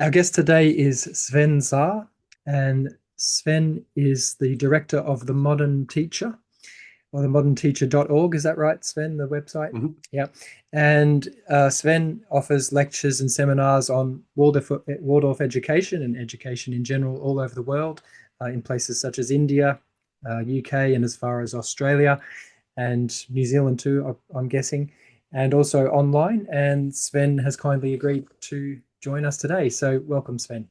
Our guest today is Sven Saar, and Sven is the director of The Modern Teacher, or the modernteacher.org. Is that right, Sven, the website? Mhm. Yeah. And Sven offers lectures and seminars on Waldorf education and education in general all over the world, in places such as India, UK, and as far as Australia and New Zealand too, I'm guessing, and also online. And Sven has kindly agreed to join us today. So welcome, Sven.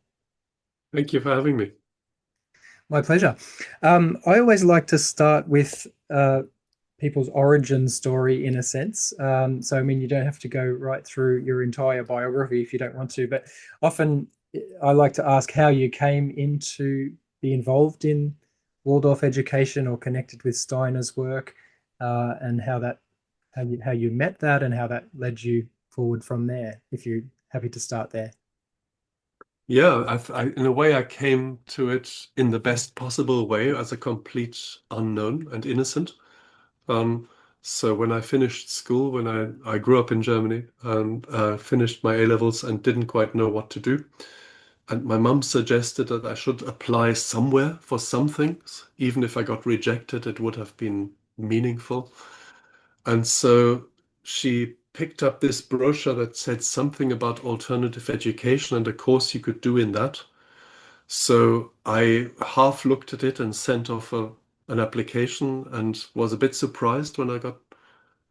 Thank you for having me. My pleasure. I always like to start with people's origin story in a sense. So, I mean, you don't have to go right through your entire biography if you don't want to, but often I like to ask how you came into be involved in Waldorf education or connected with Steiner's work, and how you met that and how that led you forward from there. If you're happy to start there. Yeah, in a way, I came to it in the best possible way as a complete unknown and innocent. Um, so when I finished school, when I grew up in Germany and finished my A levels and didn't quite know what to do, and my mum suggested that I should apply somewhere for some things, even if I got rejected, it would have been meaningful. And so she picked up this brochure that said something about alternative education and a course you could do in that. So I half looked at it and sent off an application and was a bit surprised when I got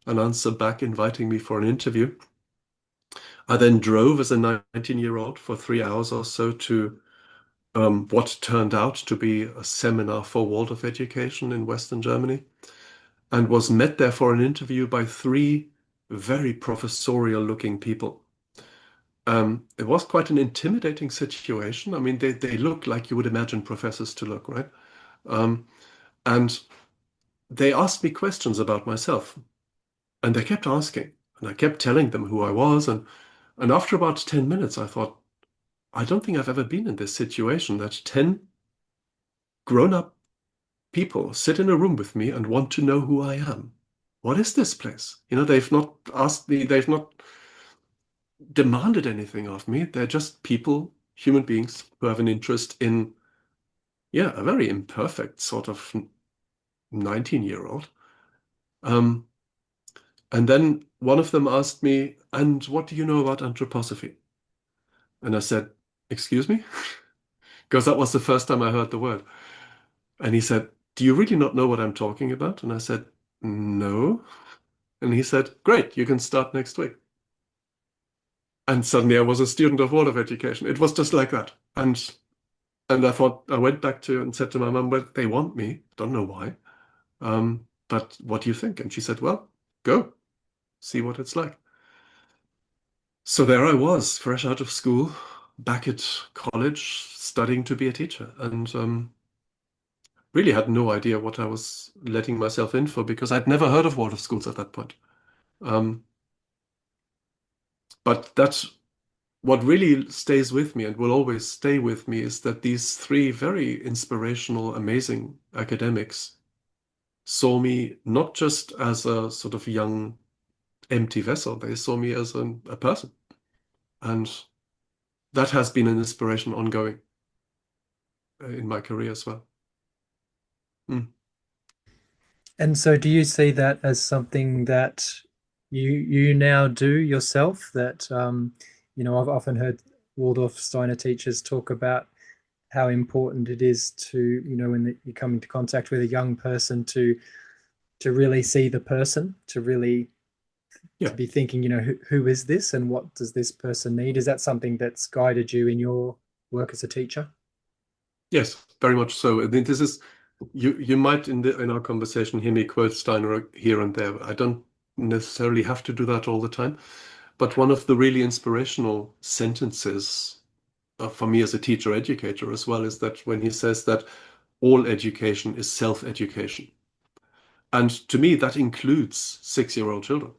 an answer back inviting me for an interview. I then drove as a 19-year-old for 3 hours or so to what turned out to be a seminar for Waldorf education in Western Germany, and was met there for an interview by three very professorial looking people. It was quite an intimidating situation. I mean, they look like you would imagine professors to look, right? Um, and they asked me questions about myself, and they kept asking, and I kept telling them who I was. And after about 10 minutes, I thought, I don't think I've ever been in this situation that 10 grown up people sit in a room with me and want to know who I am. What is this place? They've not asked me, they've not demanded anything of me. They're just people, human beings who have an interest in, yeah, a very imperfect sort of 19-year-old. Um, and then one of them asked me, and what do you know about anthroposophy? And I said, excuse me? Because that was the first time I heard the word. And he said, do you really not know what I'm talking about? And I said, no. And he said, great, you can start next week. And suddenly I was a student of Waldorf education. It was just like that. And I thought I went back to and said to my mum, well, they want me. Don't know why. But what do you think? And she said, well, go, see what it's like. So there I was, fresh out of school, back at college, studying to be a teacher, and really had no idea what I was letting myself in for because I'd never heard of Waldorf schools at that point. Um, but that's what really stays with me and will always stay with me is that these three very inspirational, amazing academics saw me not just as a sort of young, empty vessel, they saw me as a person. And that has been an inspiration ongoing in my career as well. Mm. And so, do you see that as something that you now do yourself? That I've often heard Waldorf Steiner teachers talk about how important it is to, when you come into contact with a young person, to really see the person, to really to Yeah, be thinking, who is this and what does this person need? Is that something that's guided you in your work as a teacher? yes, very much so. I think this is you might in our conversation hear me quote Steiner here and there. I don't necessarily have to do that all the time. But one of the really inspirational sentences for me as a teacher educator as well is that when he says that all education is self-education. And to me, that includes 6-year-old children.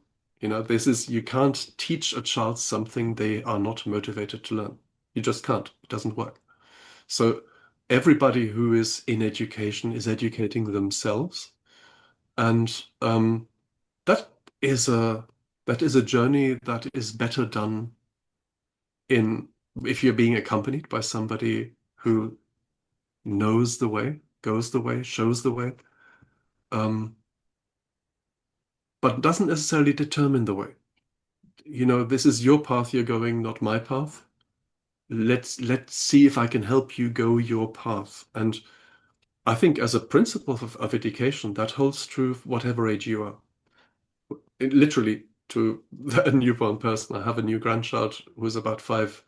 This is, you can't teach a child something they are not motivated to learn. You just can't. It doesn't work. So everybody who is in education is educating themselves. And that is a that is a journey that is better done in if you're being accompanied by somebody who knows the way, goes the way, shows the way, um, but doesn't necessarily determine the way. This is your path you're going, not my path. Let's see if I can help you go your path. And I think as a principle of education, that holds true of whatever age you are. Literally to a newborn person. I have a new grandchild who's about 5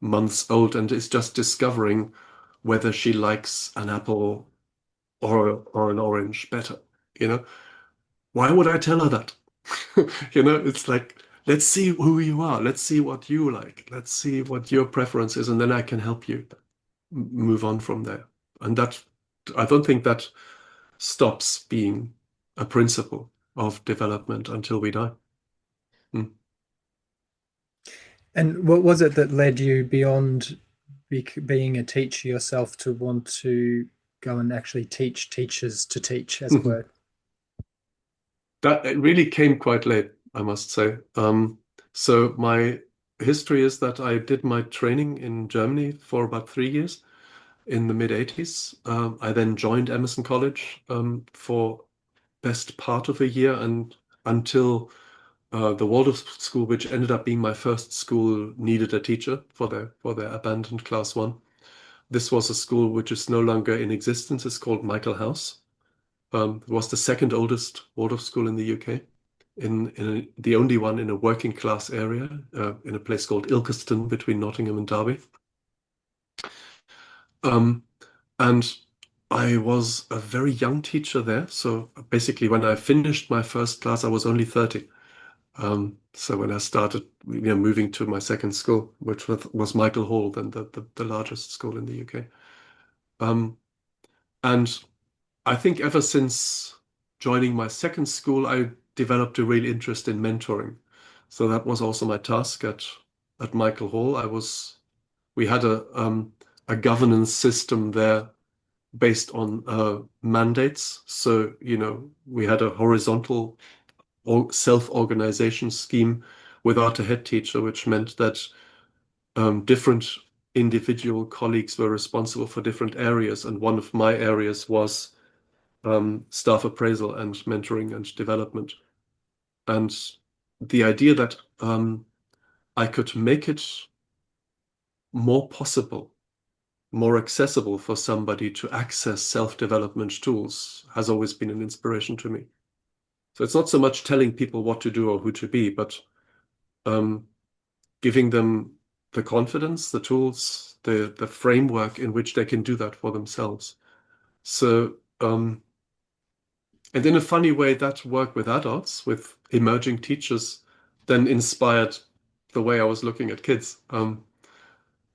months old and is just discovering whether she likes an apple or an orange better. You know, why would I tell her that? It's like, let's see who you are. Let's see what you like. Let's see what your preference is, and then I can help you move on from there. And that, I don't think that stops being a principle of development until we die. Hmm. And what was it that led you beyond being a teacher yourself to want to go and actually teach teachers to teach, as it were? That it really came quite late, I must say. So my history is that I did my training in Germany for about 3 years in the mid 80s. I then joined Emerson College for best part of a year and until the Waldorf school, which ended up being my first school, needed a teacher for their abandoned class one. This was a school which is no longer in existence. It's called Michael House. It was the second oldest Waldorf school in the UK, the only one in a working class area, in a place called Ilkeston between Nottingham and Derby. Um, and I was a very young teacher there. So basically, when I finished my first class, I was only 30. So when I started, moving to my second school, which was Michael Hall, then the largest school in the UK. Um, and I think ever since joining my second school, I developed a real interest in mentoring. So that was also my task at Michael Hall. We had a governance system there based on mandates. So, we had a horizontal self-organization scheme without a head teacher, which meant that different individual colleagues were responsible for different areas. And one of my areas was staff appraisal and mentoring and development. And the idea that I could make it more possible, more accessible for somebody to access self-development tools has always been an inspiration to me. So it's not so much telling people what to do or who to be, but um, giving them the confidence, the tools, the framework in which they can do that for themselves. So, and in a funny way, that work with adults, with emerging teachers, then inspired the way I was looking at kids.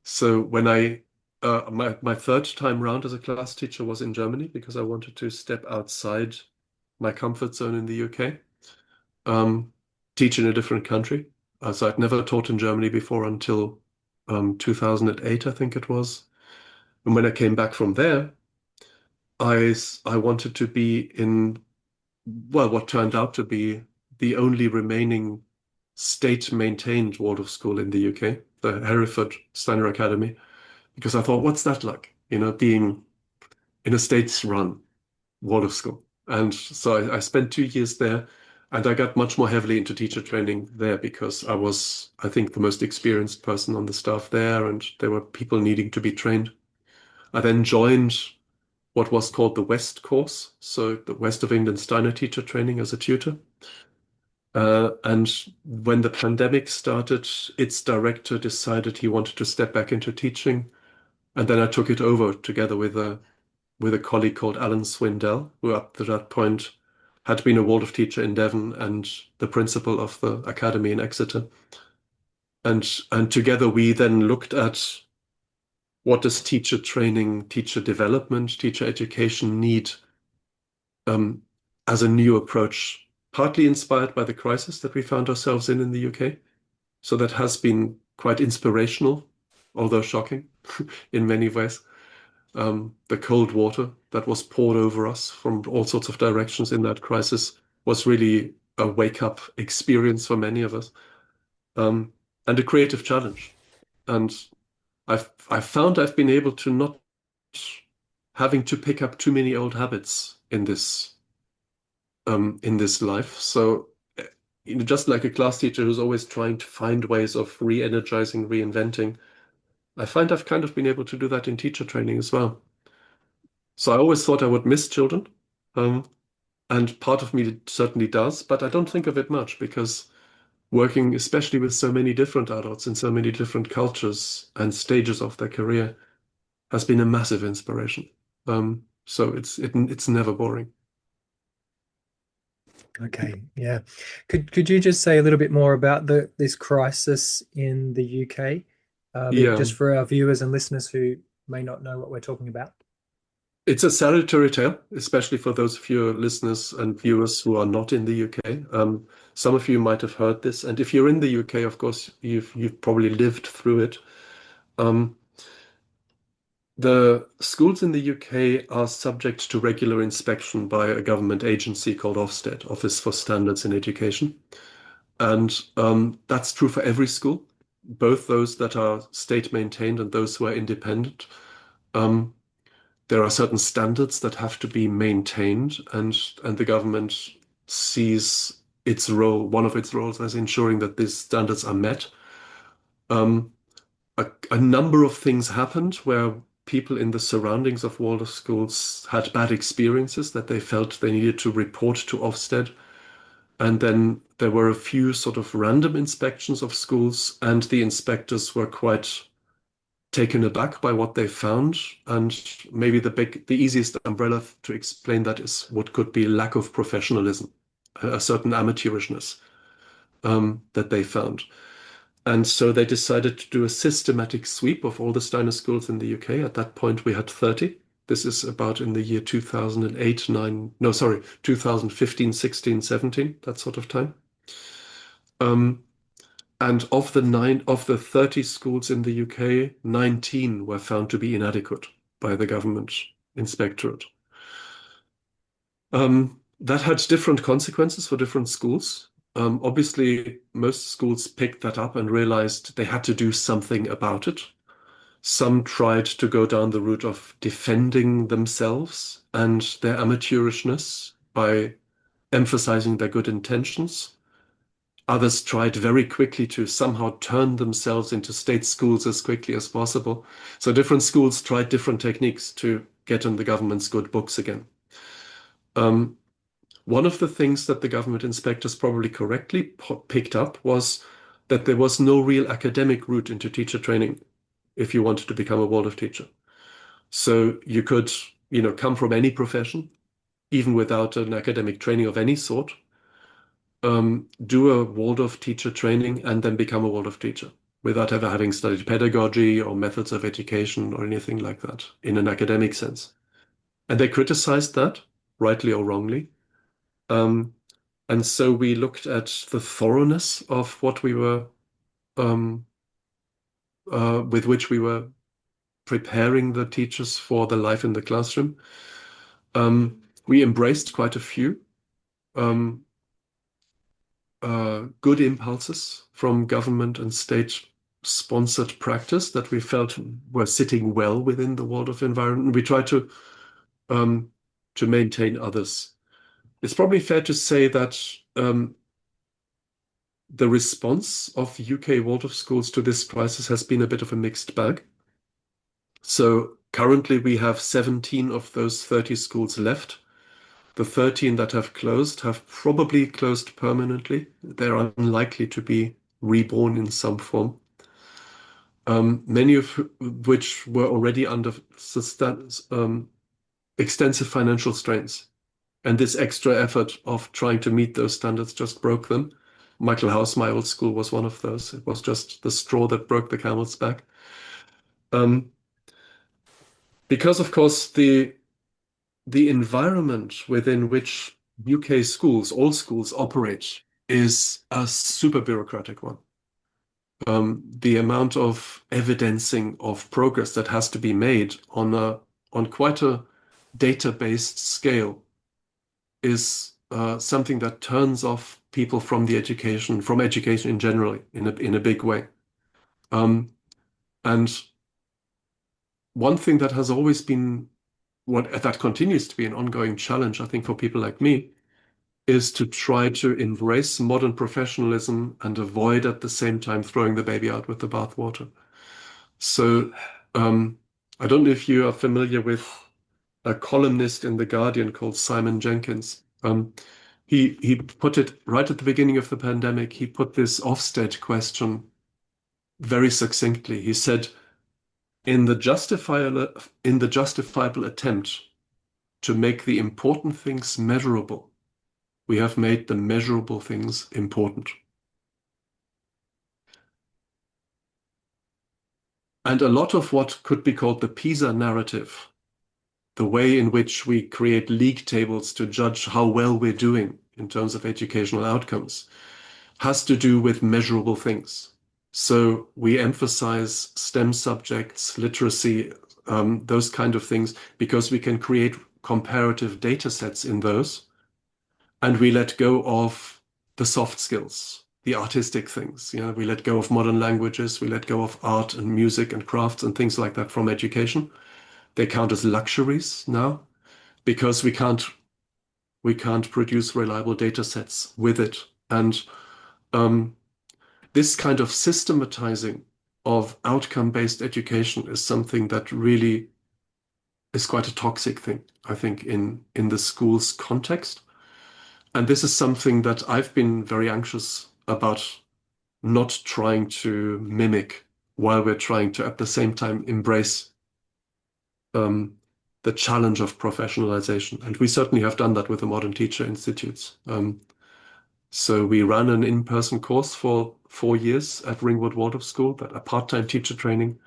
So when my third time round as a class teacher was in Germany because I wanted to step outside my comfort zone in the UK, um, teach in a different country. So I'd never taught in Germany before until 2008, I think it was. And when I came back from there, I wanted to be in, well, what turned out to be the only remaining state-maintained Waldorf school in the UK, the Hereford Steiner Academy, because I thought, what's that like? Being in a state-run Waldorf school. And so I spent 2 years there, and I got much more heavily into teacher training there because I was, I think, the most experienced person on the staff there, and there were people needing to be trained. I then joined what was called the West course, so the West of England Steiner teacher training as a tutor. And when the pandemic started, its director decided he wanted to step back into teaching. And then I took it over together with a colleague called Alan Swindell, who up to that point had been a Waldorf teacher in Devon and the principal of the academy in Exeter. And together we then looked at what does teacher training, teacher development, teacher education need um, as a new approach, partly inspired by the crisis that we found ourselves in the UK. So that has been quite inspirational, although shocking in many ways. The cold water that was poured over us from all sorts of directions in that crisis was really a wake-up experience for many of us, and a creative challenge. And I've found I've been able to not having to pick up too many old habits in this life. So, just like a class teacher who's always trying to find ways of re-energizing, reinventing, I find I've kind of been able to do that in teacher training as well. So I always thought I would miss children, um, and part of me certainly does, but I don't think of it much because working, especially with so many different adults in so many different cultures and stages of their career, has been a massive inspiration. So it's never boring. Okay, yeah. Could you just say a little bit more about the this crisis in the UK, Yeah, just for our viewers and listeners who may not know what we're talking about? it's a salutary tale, especially for those of your listeners and viewers who are not in the UK. Some of you might have heard this, and if you're in the UK, of course, you've probably lived through it. Um, the schools in the UK are subject to regular inspection by a government agency called Ofsted, Office for Standards in Education. And that's true for every school, both those that are state maintained and those who are independent. Um, there are certain standards that have to be maintained, and the government sees its role, one of its roles, as ensuring that these standards are met. Um, a number of things happened where people in the surroundings of Waldorf schools had bad experiences that they felt they needed to report to Ofsted. And then there were a few sort of random inspections of schools, and the inspectors were quite taken aback by what they found. And maybe the easiest umbrella to explain that is what could be lack of professionalism, a certain amateurishness that they found. And so they decided to do a systematic sweep of all the Steiner schools in the UK. At that point, we had 30. This is about in the year 2008, 9, no, sorry, 2015, 16, 17, that sort of time. Um, and of the 30 schools in the UK, 19 were found to be inadequate by the government inspectorate. That had different consequences for different schools. Obviously, most schools picked that up and realized they had to do something about it. Some tried to go down the route of defending themselves and their amateurishness by emphasizing their good intentions. Others tried very quickly to somehow turn themselves into state schools as quickly as possible. So different schools tried different techniques to get in the government's good books again. Um, One of the things that the government inspectors probably correctly picked up was that there was no real academic route into teacher training if you wanted to become a Waldorf teacher. So you could, come from any profession, even without an academic training of any sort, do a Waldorf teacher training and then become a Waldorf teacher without ever having studied pedagogy or methods of education or anything like that in an academic sense. And they criticized that, rightly or wrongly. Um, and so we looked at the thoroughness of what we were, um, with which we were preparing the teachers for the life in the classroom. We embraced quite a few um, good impulses from government and state sponsored practice that we felt were sitting well within the Waldorf environment. We tried um, to maintain others. It's probably fair to say that the response of UK Waldorf schools to this crisis has been a bit of a mixed bag. So currently we have 17 of those 30 schools left. The 13 that have probably closed permanently. They're unlikely to be reborn in some form. Many of which were already under extensive financial strains. And this extra effort of trying to meet those standards just broke them. Michael House, my old school, was one of those. It was just the straw that broke the camel's back. Um, because, of course, the environment within which UK schools, all schools operate is a super bureaucratic one. The amount of evidencing of progress that has to be made on quite a data-based scale is something that turns off people from education in general in a big way. Um, and one thing that has always been what that continues to be an ongoing challenge, I think, for people like me, is to try to embrace modern professionalism and avoid at the same time throwing the baby out with the bathwater. So um, I don't know if you are familiar with a columnist in The Guardian called Simon Jenkins. He put it right at the beginning of the pandemic. He put this Ofsted question very succinctly. He said, in the justifiable attempt to make the important things measurable, we have made the measurable things important. And a lot of what could be called the PISA narrative, the way in which we create league tables to judge how well we're doing in terms of educational outcomes, has to do with measurable things. So we emphasize STEM subjects, literacy, those kind of things, because we can create comparative data sets in those. And we let go of the soft skills, the artistic things. You know, we let go of modern languages, we let go of art and music and crafts and things like that from education. They count as luxuries now because we can't produce reliable data sets with it. And um, this kind of systematizing of outcome-based education is something that really is quite a toxic thing, I think, in the school's context. And this is something that I've been very anxious about not trying to mimic while we're trying to, at the same time, embrace um, the challenge of professionalization. And we certainly have done that with the Modern Teacher Institutes. So we ran an in-person course for 4 years at Ringwood Waldorf School, that a part-time teacher training,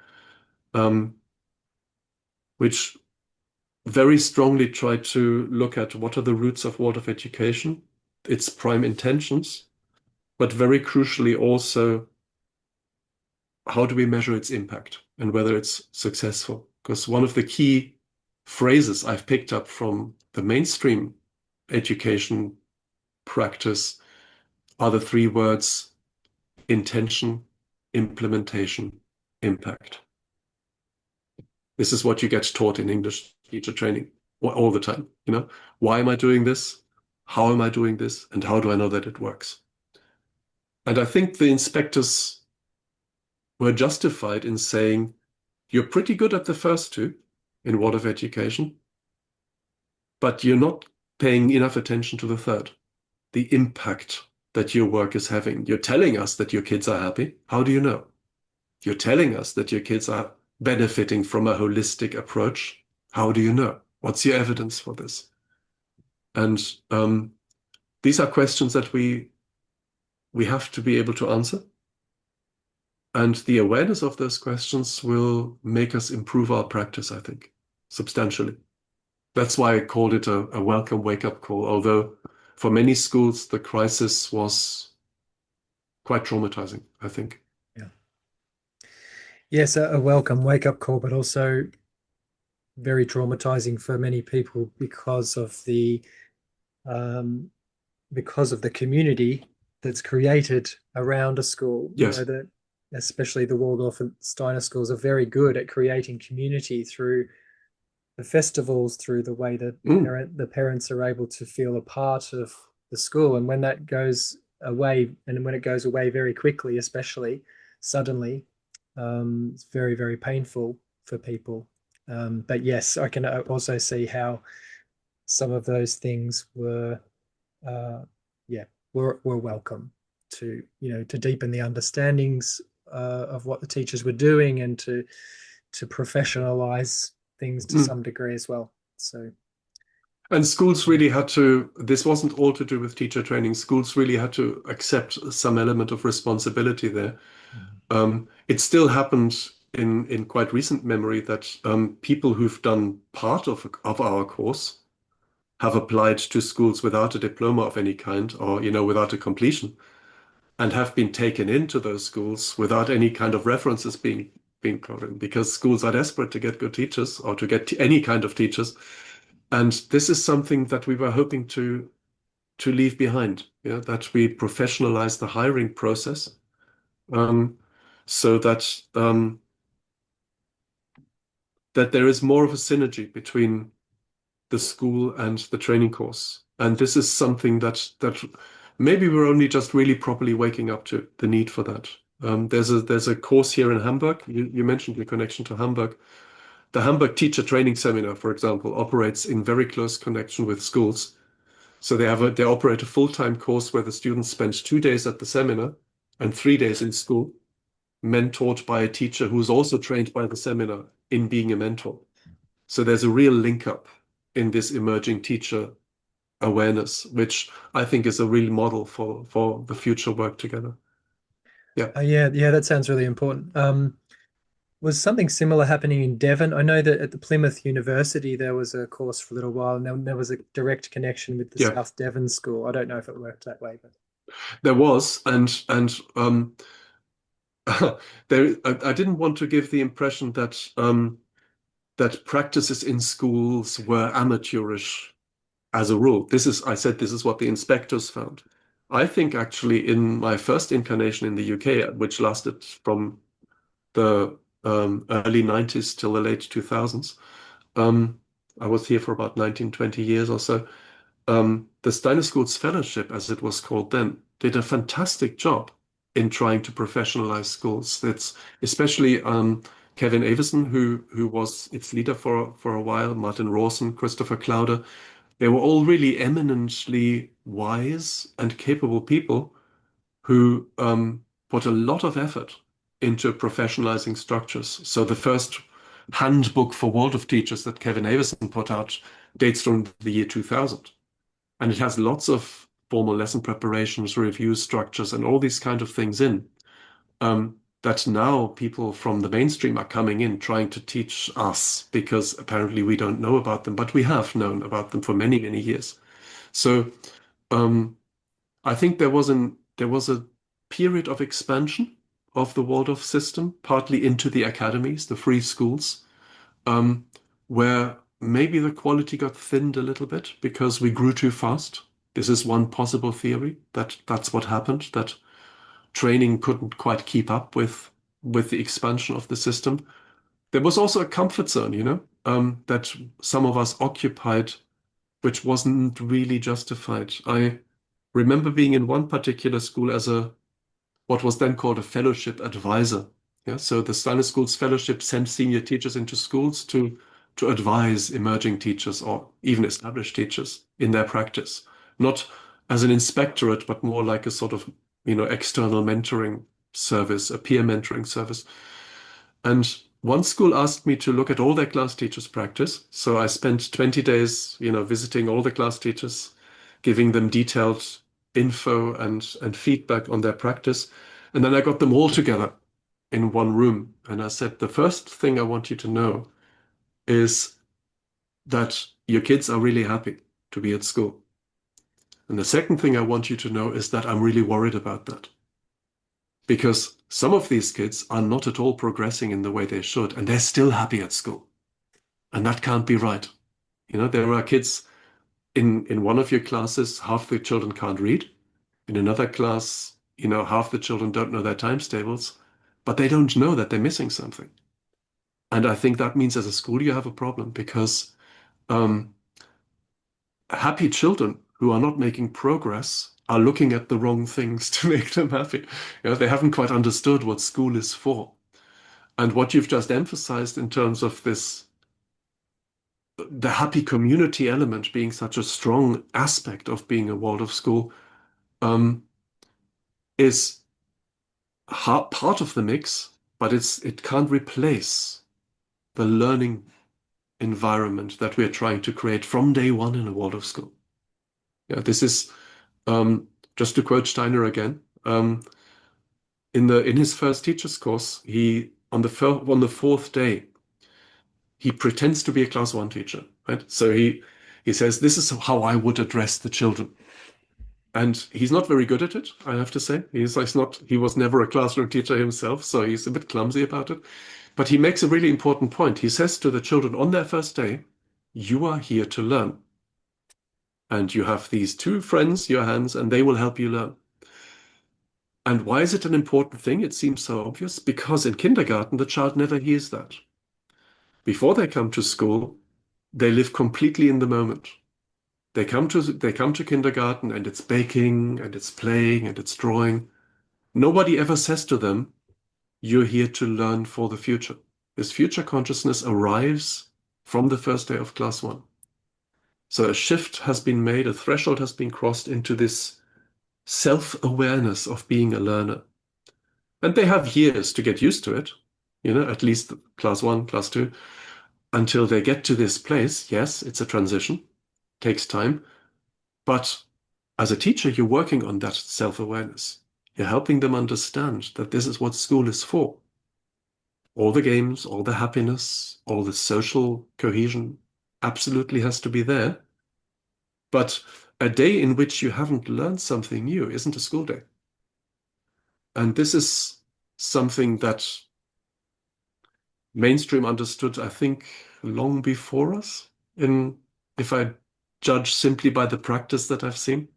um, which very strongly tried to look at what are the roots of Waldorf education, its prime intentions, but very crucially also how do we measure its impact and whether it's successful? Because one of the key phrases I've picked up from the mainstream education practice are the three words intention, implementation, impact. This is what you get taught in English teacher training all the time. You know, why am I doing this? How am I doing this? And how do I know that it works? And I think the inspectors were justified in saying, you're pretty good at the first two in Waldorf education, but you're not paying enough attention to the third, the impact that your work is having. You're telling us that your kids are happy. How do you know? You're telling us that your kids are benefiting from a holistic approach. How do you know? What's your evidence for this? And these are questions that we have to be able to answer. And the awareness of those questions will make us improve our practice, I think, substantially. That's why I called it a welcome wake-up call, although for many schools, the crisis was quite traumatizing, I think. Yeah. Yes, a welcome wake-up call, but also very traumatizing for many people um, because of the community that's created around a school. You know, Yes. that especially the Waldorf and Steiner schools are very good at creating community through the festivals, through the way that Mm, the parents are able to feel a part of the school. And when that goes away, and when it goes away very quickly, especially suddenly, it's very, very painful for people. But yes, I can also see how some of those things uh, yeah, were welcome to, you know, to deepen the understandings of what the teachers were doing, and to professionalize things to mm. some degree as well. So And schools really had to, this wasn't all to do with teacher training. Schools really had to accept some element of responsibility there. It still happened in quite recent memory that people who've done part of our course have applied to schools without a diploma of any kind, or without a completion, and have been taken into those schools without any kind of references being brought in, because schools are desperate to get good teachers or to get any kind of teachers. And this is something that we were hoping to leave behind, that we professionalize the hiring process, um, so that that there is more of a synergy between the school and the training course. And this is something that maybe we're only just really properly waking up to the need for that. There's a course here in Hamburg. You mentioned your connection to Hamburg. The Hamburg Teacher Training Seminar, for example, operates in very close connection with schools. So they operate a full-time course where the students spend 2 days at the seminar and 3 days in school, mentored by a teacher who's also trained by the seminar in being a mentor. So there's a real link up in this emerging teacher awareness, which I think is a real model for the future work together. Yeah. Yeah, yeah, that sounds really important. Was something similar happening in Devon? I know that at the Plymouth University there was a course for a little while, and there was a direct connection with the Yeah, South Devon school. I don't know if it worked that way, but there was, and I didn't want to give the impression that practices in schools were amateurish as a rule. I said this is what the inspectors found. I think actually in my first incarnation in the UK, which lasted from the early 90s till the late 2000s, um, I was here for about 19, 20 years or so. The Steiner School's fellowship, as it was called then, did a fantastic job in trying to professionalize schools. It's especially Kevin Avison, who was its leader for a while, Martin Rawson, Christopher Clowder. They were all really eminently wise and capable people who put a lot of effort into professionalizing structures. So the first handbook for Waldorf teachers that Kevin Avison put out dates from the year 2000. And it has lots of formal lesson preparations, review structures, and all these kind of things in. That now people from the mainstream are coming in trying to teach us because apparently we don't know about them, but we have known about them for many, many years. So um, I think there was a period of expansion of the Waldorf system, partly into the academies, the free schools, um, where maybe the quality got thinned a little bit because we grew too fast. This is one possible theory that's what happened, that training couldn't quite keep up with the expansion of the system. There was also a comfort zone, that some of us occupied, which wasn't really justified. I remember being in one particular school as a what was then called a fellowship advisor. Yeah, so the Steiner School's fellowship sent senior teachers into schools to advise emerging teachers or even established teachers in their practice, not as an inspectorate, but more like a sort of external mentoring service, a peer mentoring service. And one school asked me to look at all their class teachers' practice. So I spent 20 days, visiting all the class teachers, giving them detailed info and feedback on their practice. And then I got them all together in one room. And I said, the first thing I want you to know is that your kids are really happy to be at school. And the second thing I want you to know is that I'm really worried about that. Because some of these kids are not at all progressing in the way they should, and they're still happy at school. And that can't be right. There are kids in one of your classes, half the children can't read. In another class, half the children don't know their times tables, but they don't know that they're missing something. And I think that means as a school, you have a problem because um, happy children who are not making progress are looking at the wrong things to make them happy. They haven't quite understood what school is for. And what you've just emphasized in terms of the happy community element being such a strong aspect of being a Waldorf school, um, is part of the mix, but it can't replace the learning environment that we're trying to create from day one in a Waldorf school. Yeah, this is just to quote Steiner again. In his first teacher's course, he on the fourth day, he pretends to be a class one teacher, right? So he says, "This is how I would address the children." And he's not very good at it, I have to say. He was never a classroom teacher himself, so he's a bit clumsy about it. But he makes a really important point. He says to the children on their first day, "You are here to learn. And you have these two friends, your hands, and they will help you learn." And why is it an important thing? It seems so obvious. Because in kindergarten, the child never hears that. Before they come to school, they live completely in the moment. They come to kindergarten and it's baking and it's playing and it's drawing. Nobody ever says to them, "You're here to learn for the future." This future consciousness arrives from the first day of class one. So a shift has been made, a threshold has been crossed into this self-awareness of being a learner. And they have years to get used to it, at least class one, class two, until they get to this place. Yes, it's a transition, takes time. But as a teacher, you're working on that self-awareness. You're helping them understand that this is what school is for. All the games, all the happiness, all the social cohesion absolutely has to be there. But a day in which you haven't learned something new isn't a school day. And this is something that mainstream understood, I think, long before us, in if I judge simply by the practice that I've seen.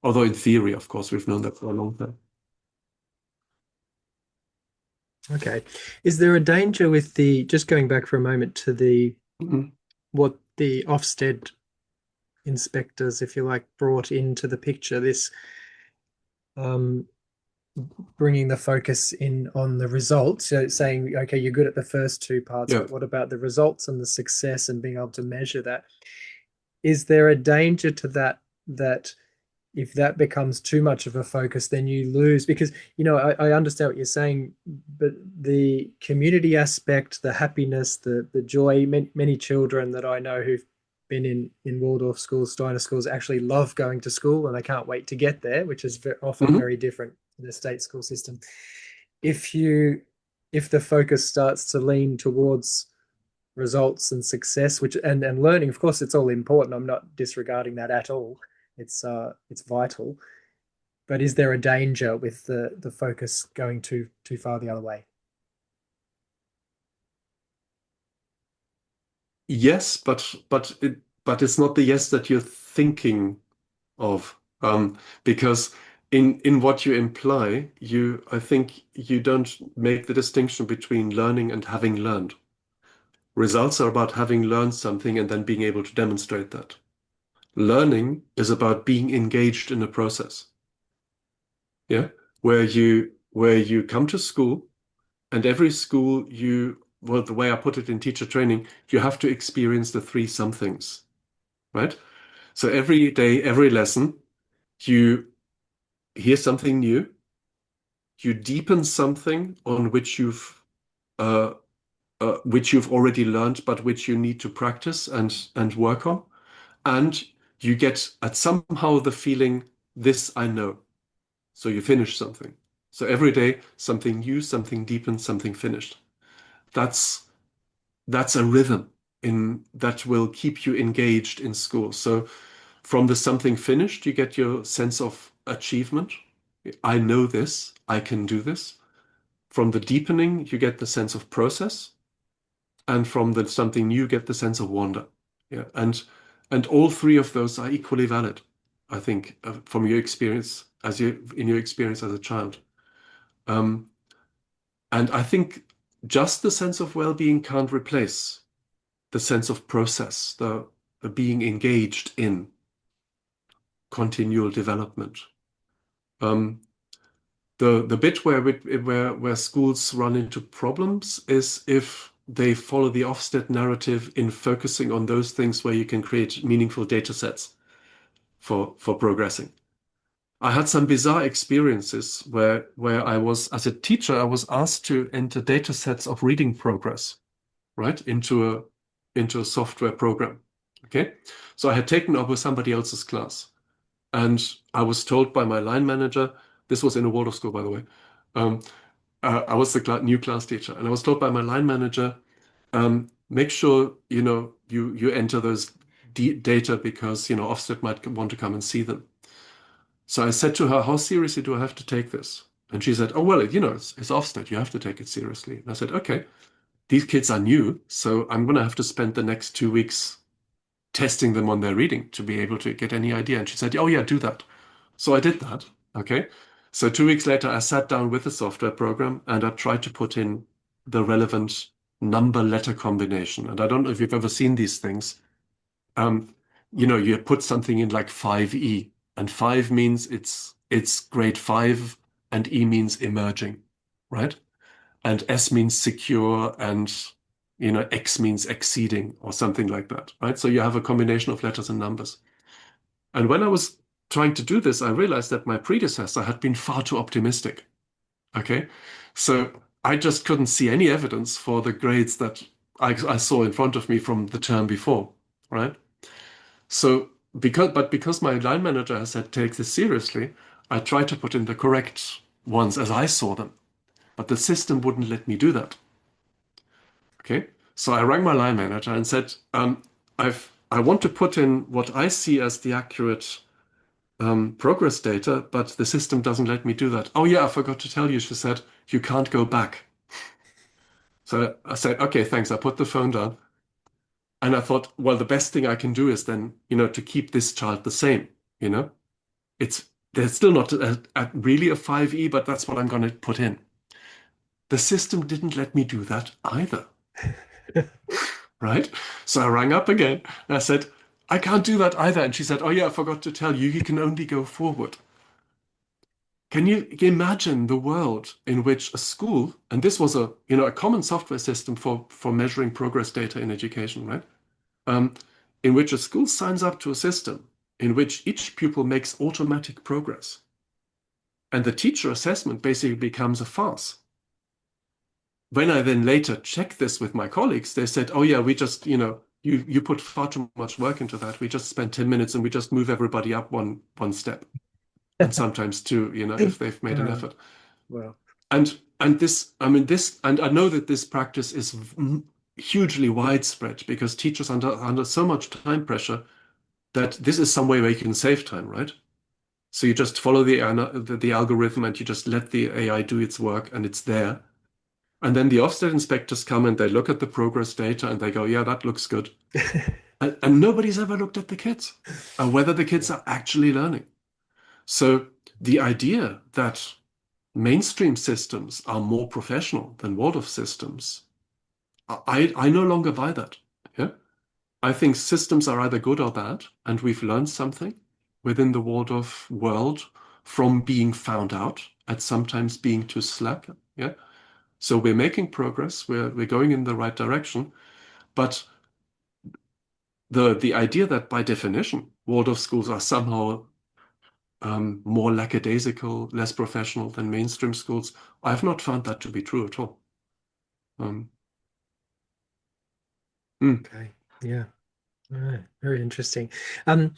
Although in theory, of course, we've known that for a long time. Okay. Is there a danger with the, just going back for a moment to the, Mhm. what the Ofsted inspectors, if you like, brought into the picture, this um, bringing the focus in on the results, so saying, okay, you're good at the first two parts, Yeah. but what about the results and the success and being able to measure that? Is there a danger to that, that if that becomes too much of a focus, then you lose? Because, I understand what you're saying, but the community aspect, the happiness, the joy, many children that I know who've been in Waldorf schools, Steiner schools, actually love going to school and they can't wait to get there, which is often Mhm. very different in the state school system. If you, if the focus starts to lean towards results and success, which and learning, of course, it's all important. I'm not disregarding that at all. It's vital. But is there a danger with the focus going too far the other way? Yes, but it's not the yes that you're thinking of. Because in what you imply, I think you don't make the distinction between learning and having learned. Results are about having learned something and then being able to demonstrate that. Learning is about being engaged in a process. Yeah. Where you come to school, and every school well, the way I put it in teacher training, you have to experience the three somethings, right? So every day, every lesson, you hear something new, you deepen something on uh, which you've already learned, but which you need to practice and work on, and you get at somehow the feeling, this I know. So you finish something. So every day, something new, something deepened, something finished. That's that's a rhythm in that will keep you engaged in school. So from the something finished, you get your sense of achievement. I know this, I can do this. From the deepening, you get the sense of process, and from the something new, you get the sense of wonder. Yeah, and all three of those are equally valid, I think, from your experience in your experience as a child. Um, and I think just the sense of well-being can't replace the sense of process, the being engaged in continual development. Um, the bit where schools run into problems is if they follow the Ofsted narrative in focusing on those things where you can create meaningful data sets for progressing. I had some bizarre experiences where I was, as a teacher, I was asked to enter data sets of reading progress, right, into a software program. Okay. So I had taken over somebody else's class. And I was told by my line manager, this was in a Waldorf school, by the way. Um, I was the new class teacher, and I was told by my line manager, make sure you enter those data because Ofsted might want to come and see them. So I said to her, how seriously do I have to take this? And she said, oh well, it's Ofsted, you have to take it seriously. And I said, okay, these kids are new, so I'm going to have to spend the next 2 weeks testing them on their reading to be able to get any idea. And she said, oh yeah, do that. So I did that. Okay. So 2 weeks later, I sat down with the software program and I tried to put in the relevant number-letter combination. And I don't know if you've ever seen these things. Um, you put something in like 5E, and 5 means it's grade 5, and E means emerging, right? And S means secure, and X means exceeding or something like that, right? So you have a combination of letters and numbers. And when I was trying to do this, I realized that my predecessor had been far too optimistic. Okay. So I just couldn't see any evidence for the grades that I saw in front of me from the term before, right? So because my line manager has said take this seriously, I tried to put in the correct ones as I saw them, but the system wouldn't let me do that. Okay. So I rang my line manager and said, I want to put in what I see as the accurate progress data, but the system doesn't let me do that. Oh yeah, I forgot to tell you, she said, you can't go back. So I said, okay, thanks. I put the phone down. And I thought, well, the best thing I can do is then, to keep this child the same, you know? There's still not really a 5E, but that's what I'm going to put in. The system didn't let me do that either, right? So I rang up again and I said, I can't do that either. And she said, oh yeah, I forgot to tell you, you can only go forward. Can you imagine the world in which a school, and this was a common software system for measuring progress data in education, right? Um, in which a school signs up to a system in which each pupil makes automatic progress. And the teacher assessment basically becomes a farce. When I then later checked this with my colleagues, they said, oh yeah, we just, you put far too much work into that. We just spend 10 minutes and we just move everybody up one step. And sometimes two, if they've made an Uh, effort. well, And this, I mean, and I know that this practice is hugely widespread because teachers under so much time pressure that this is some way where you can save time, right? So you just follow the algorithm and you just let the AI do its work and it's there. And then the Ofsted inspectors come and they look at the progress data and they go, yeah, that looks good. And nobody's ever looked at the kids and whether the kids are actually learning. So the idea that mainstream systems are more professional than Waldorf systems, I no longer buy that. Yeah. I think systems are either good or bad, and we've learned something within the Waldorf world from being found out and sometimes being too slack. Yeah. So we're making progress, we're going in the right direction, but the idea that by definition Waldorf schools are somehow more lackadaisical, less professional than mainstream schools, I've not found that to be true at all. Um, mm, okay. Yeah. All right. Very interesting. Um,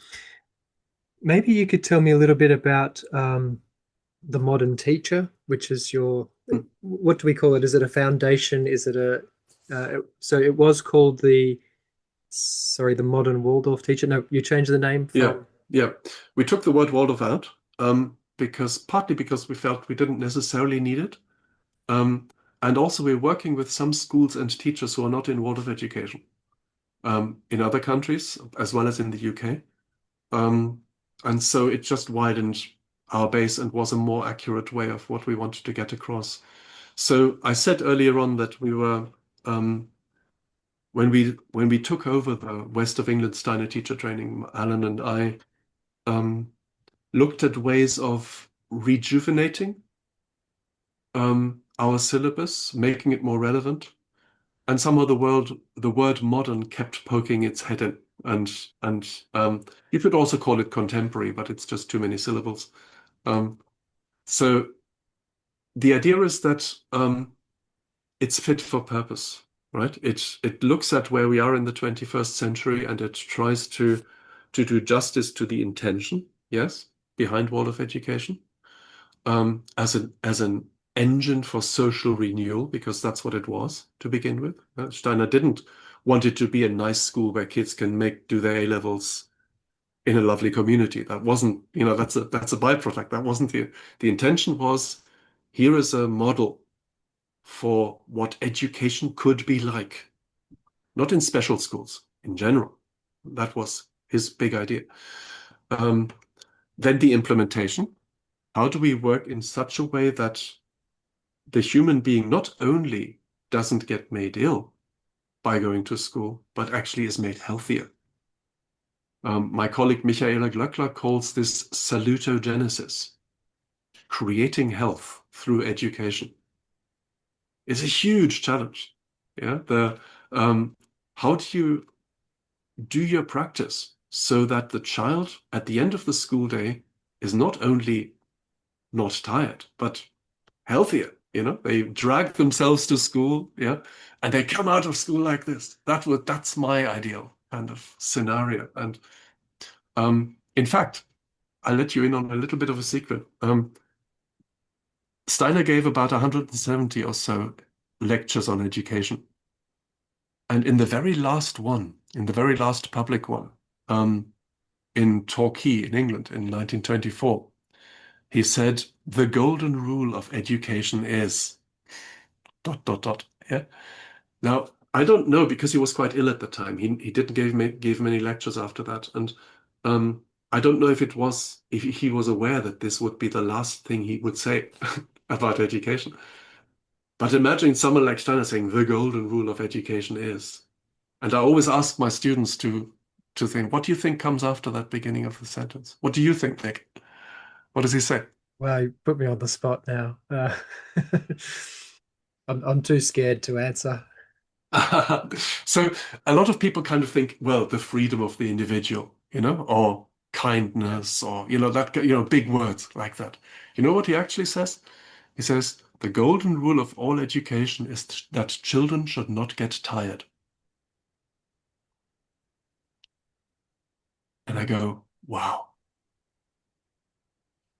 Maybe you could tell me a little bit about the modern teacher, which is your, mm. what do we call it? Is it a foundation? Is it so it was called the modern Waldorf teacher. No, you changed the name Yeah, from, yeah. We took the word Waldorf out partly because we felt we didn't necessarily need it. Um, and also we're working with some schools and teachers who are not in Waldorf education in other countries as well as in the UK. Um, and so it just widened our base and was a more accurate way of what we wanted to get across. So I said earlier on that we were um, when we took over the West of England Steiner teacher training, Alan and I um, looked at ways of rejuvenating our syllabus, making it more relevant. And somehow the word modern kept poking its head in. And you could also call it contemporary, but it's just too many syllables. Um, so the idea is that it's fit for purpose, right? It looks at where we are in the 21st century and it tries to do justice to the intention, yes, behind Waldorf education, as an engine for social renewal, because that's what it was to begin with. Steiner didn't want it to be a nice school where kids can do their A-levels in a lovely community. That wasn't, that's a byproduct. That wasn't the intention was, here is a model for what education could be like, not in special schools, in general. That was his big idea. Then the implementation. How do we work in such a way that the human being not only doesn't get made ill, by going to school, but actually is made healthier. My colleague Michaela Glöckler calls this salutogenesis, creating health through education. It's a huge challenge. Yeah, how do you do your practice so that the child at the end of the school day is not only not tired, but healthier? They drag themselves to school, yeah, and they come out of school like this. That's my ideal kind of scenario. And in fact, I'll let you in on a little bit of a secret. Steiner gave about 170 or so lectures on education. And in the very last one, in the very last public one, in Torquay in England in 1924, he said, the golden rule of education is ... Yeah. Now, I don't know because he was quite ill at the time. He didn't give many lectures after that. And I don't know if he was aware that this would be the last thing he would say about education. But imagine someone like Steiner saying the golden rule of education is. And I always ask my students to think, what do you think comes after that beginning of the sentence? What do you think, Nick? What does he say? Well, you put me on the spot now. I'm too scared to answer. So a lot of people kind of think, well, the freedom of the individual, or kindness, or that, big words like that. You know what he actually says? He says, the golden rule of all education is that children should not get tired. And I go, wow.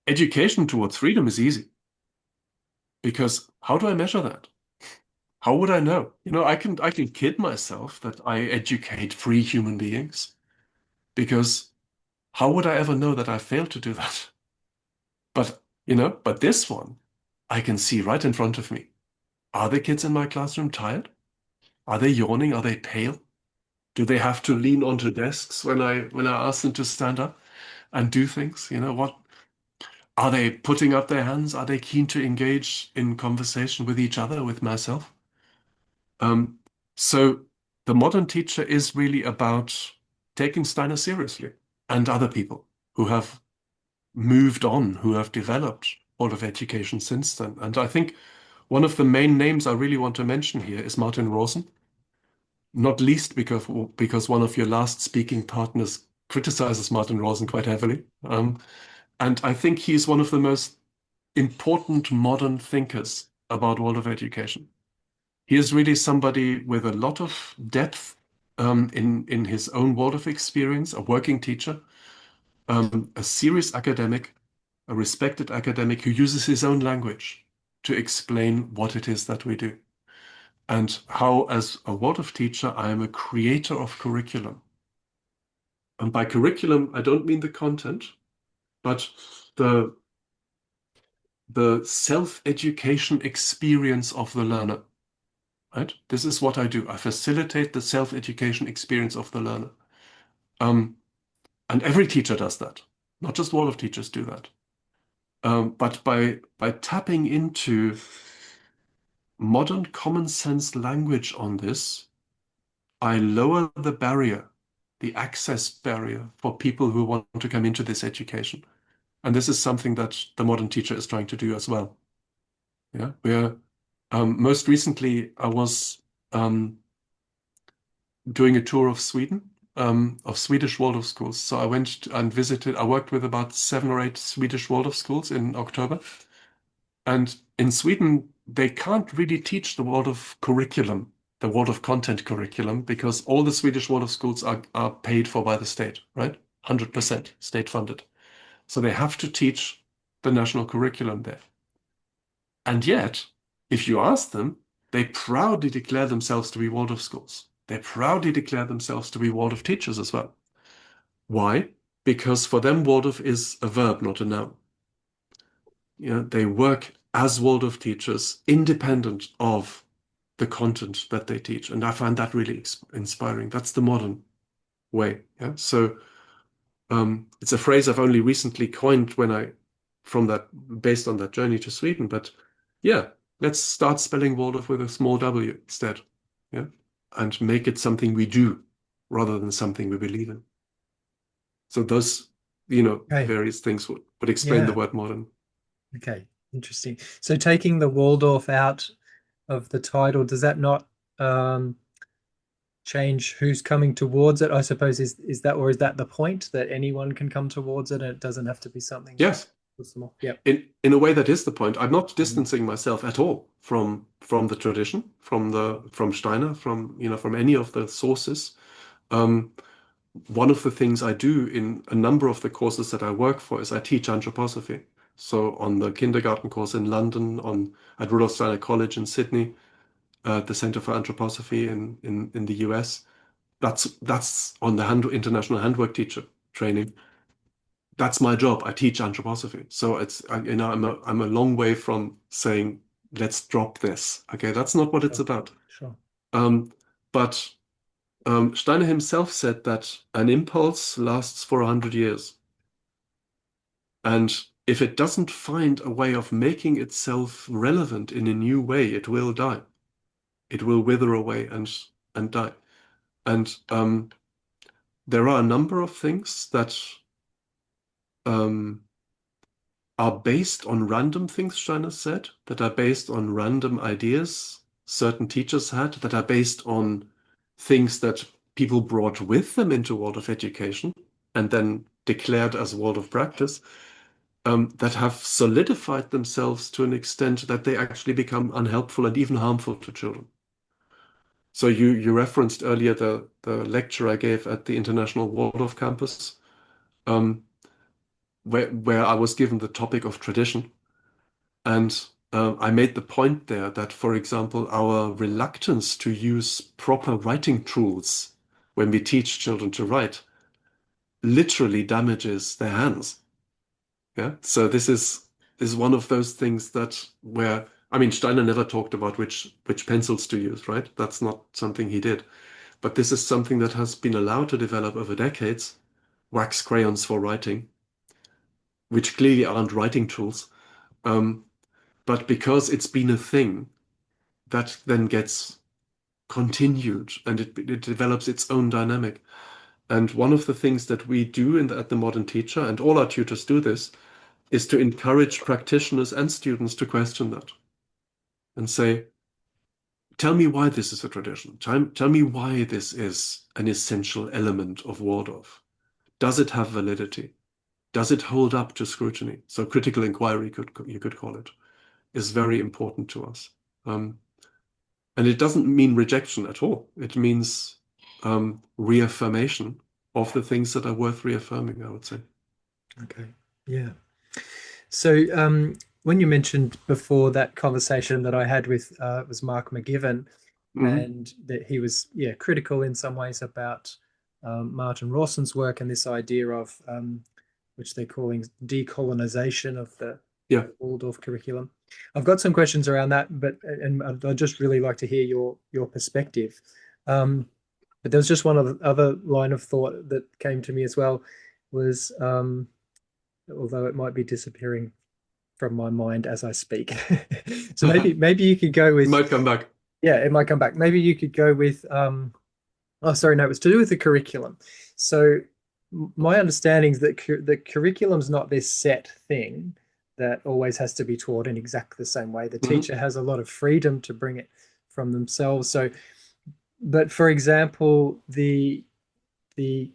Education towards freedom is easy because how do I measure that? How would I know? I can kid myself that I educate free human beings because how would I ever know that I failed to do that? But this one, I can see right in front of me. Are the kids in my classroom tired? Are they yawning? Are they pale? Do they have to lean onto desks when I ask them to stand up and do things? What are they putting up their hands? Are they keen to engage in conversation with each other, with myself? Um, so the modern teacher is really about taking Steiner seriously and other people who have moved on, who have developed all of education since then. And I think one of the main names I really want to mention here is Martin Rosen, not least because one of your last speaking partners criticizes Martin Rosen quite heavily. And I think he's one of the most important modern thinkers about world of education. He is really somebody with a lot of depth in his own world of experience, a working teacher, a serious academic, a respected academic who uses his own language to explain what it is that we do. And how, as a world of teacher, I am a creator of curriculum. And by curriculum, I don't mean the content, but the the self-education experience of the learner. Right? This is what I do. I facilitate the self-education experience of the learner. Um, and every teacher does that. Not just Waldorf teachers do that. But by tapping into modern common sense language on this, I lower the barrier, the access barrier for people who want to come into this education. And this is something that the modern teacher is trying to do as well. Yeah, most recently I was doing a tour of Sweden, of Swedish Waldorf schools. So I went and visited, I worked with about 7 or 8 Swedish Waldorf schools in October. And in Sweden, they can't really teach the Waldorf curriculum, the Waldorf content curriculum, because all the Swedish Waldorf schools are paid for by the state, right? 100% state funded. So they have to teach the national curriculum there. And yet, if you ask them, they proudly declare themselves to be Waldorf schools. They proudly declare themselves to be Waldorf teachers as well. Why? Because for them, Waldorf is a verb, not a noun. They work as Waldorf teachers, independent of the content that they teach. And I find that really inspiring. That's the modern way. Yeah. So it's a phrase I've only recently coined based on that journey to Sweden. But yeah, let's start spelling Waldorf with a small W instead. Yeah. and make it something we do rather than something we believe in. So those, Okay. various things would explain the Yeah. word modern. Okay. Interesting. So taking the Waldorf out of the title, does that not um, change who's coming towards it? I suppose is that, or is that the point that anyone can come towards it and it doesn't have to be something that Yes, puts them off? Yep. in a way that is the point. I'm not Mhm. distancing myself at all from the tradition, from Steiner, from any of the sources. Um, One of the things I do in a number of the courses that I work for is I teach anthroposophy. So on the kindergarten course in London, on at Rudolf Steiner College in Sydney, the Center for Anthroposophy in the US. That's on the international handwork teacher training. That's my job. I teach anthroposophy. So I'm a long way from saying let's drop this. Okay, that's not what it's Sure. about. Sure. Um, but Steiner himself said that an impulse lasts for 100 years. And if it doesn't find a way of making itself relevant in a new way, it will die. It will wither away and die. And there are a number of things that um, are based on random things, Steiner said, that are based on random ideas certain teachers had, that are based on things that people brought with them into world of education and then declared as world of practice, that have solidified themselves to an extent that they actually become unhelpful and even harmful to children. So you referenced earlier the lecture I gave at the International Waldorf campus, um, where I was given the topic of tradition. And I made the point there that, for example, our reluctance to use proper writing tools when we teach children to write literally damages their hands. Yeah. So this is one of those things that where I mean Steiner never talked about which pencils to use, right? That's not something he did. But this is something that has been allowed to develop over decades. Wax crayons for writing, which clearly aren't writing tools. Um, but because it's been a thing, that then gets continued and it develops its own dynamic. And one of the things that we do at the Modern Teacher, and all our tutors do this, is to encourage practitioners and students to question that and say, tell me why this is a tradition. Tell me why this is an essential element of Waldorf. Does it have validity? Does it hold up to scrutiny? So critical inquiry, you could call it, is very important to us. Um, And it doesn't mean rejection at all. It means reaffirmation of the things that are worth reaffirming, I would say. Okay. Yeah. So when you mentioned before that conversation that I had with was Mark McGiven, Hmm. and that he was critical in some ways about Martin Rawson's work and this idea of which they're calling decolonization of the Yeah. Waldorf curriculum. I've got some questions around that, but and I'd just really like to hear your perspective. But there was just one other line of thought that came to me as well was although it might be disappearing from my mind as I speak. So maybe you could go It with might come back. it might come back. Maybe you could go with oh sorry, no, it was to do with the curriculum. So my understanding is that the curriculum's not this set thing that always has to be taught in exactly the same way. The Hmm. teacher has a lot of freedom to bring it from themselves. So, but for example, the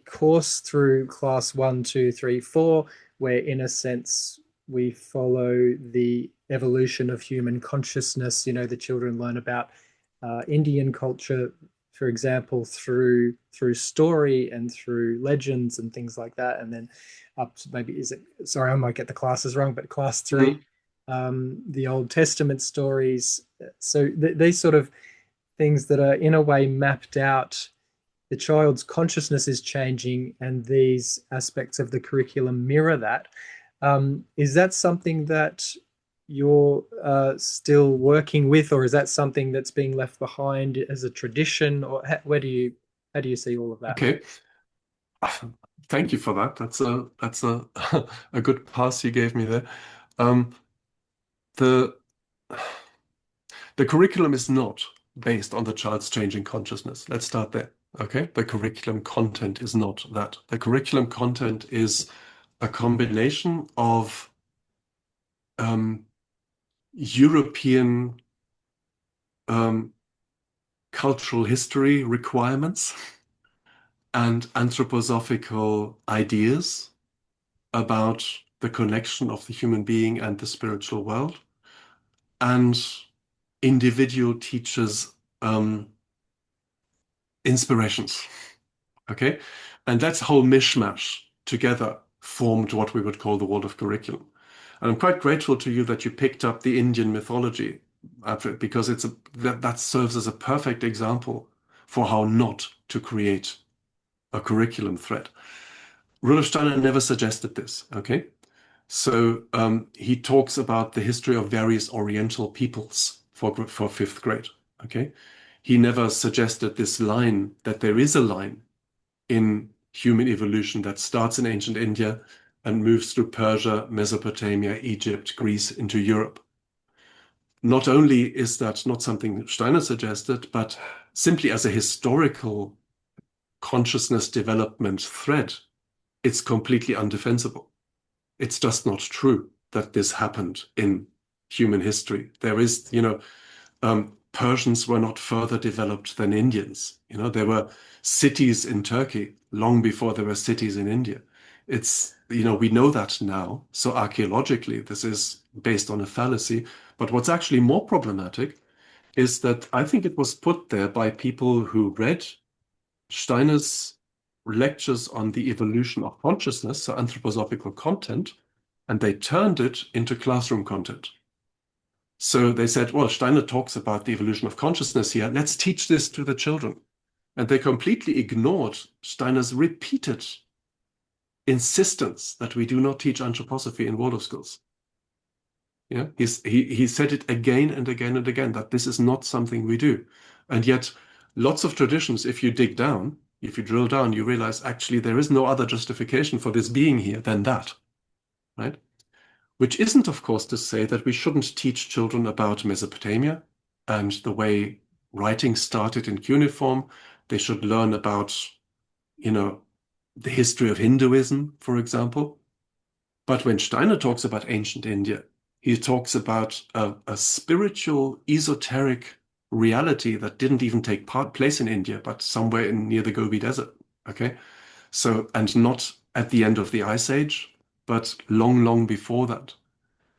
course through class 1, 2, 3, 4, where in a sense we follow the evolution of human consciousness. The children learn about Indian culture, for example, through story and through legends and things like that, and then up to maybe is it? Sorry, I might get the classes wrong, but class three, Hmm. the Old Testament stories. So these sort of things that are in a way mapped out, the child's consciousness is changing and these aspects of the curriculum mirror that. Is that something that you're still working with, or is that something that's being left behind as a tradition, or how do you see all of that? Okay. Thank you for that. That's a a good pass you gave me there. Um, the the curriculum is not based on the child's changing consciousness. Let's start there. Okay, the curriculum content is not that. The curriculum content is a combination of European cultural history requirements and anthroposophical ideas about the connection of the human being and the spiritual world, and individual teachers' inspirations. Okay, and that whole mishmash together formed what we would call the Waldorf curriculum. And I'm quite grateful to you that you picked up the Indian mythology, because that serves as a perfect example for how not to create a curriculum thread. Rudolf Steiner never suggested this, okay? So he talks about the history of various Oriental peoples for fifth grade, okay? He never suggested this line, that there is a line in human evolution that starts in ancient India and moves through Persia, Mesopotamia, Egypt, Greece into Europe. Not only is that not something Steiner suggested, but simply as a historical consciousness development thread, it's completely undefensible. It's just not true that this happened in human history. There is, Persians were not further developed than Indians. There were cities in Turkey long before there were cities in India. We know that now. So archaeologically, this is based on a fallacy. But what's actually more problematic is that I think it was put there by people who read Steiner's lectures on the evolution of consciousness, so anthroposophical content, and they turned it into classroom content. So they said, well, Steiner talks about the evolution of consciousness here. Let's teach this to the children. And they completely ignored Steiner's repeated insistence that we do not teach anthroposophy in Waldorf schools. Yeah, he said it again and again and again, that this is not something we do. And yet lots of traditions, if you dig down, if you drill down, you realize actually there is no other justification for this being here than that, right? Which isn't, of course, to say that we shouldn't teach children about Mesopotamia and the way writing started in cuneiform. They should learn about, the history of Hinduism, for example. But when Steiner talks about ancient India, he talks about a spiritual, esoteric reality that didn't even take place in India, but somewhere near the Gobi Desert. Okay, so, and not at the end of the Ice Age, but long, long before that.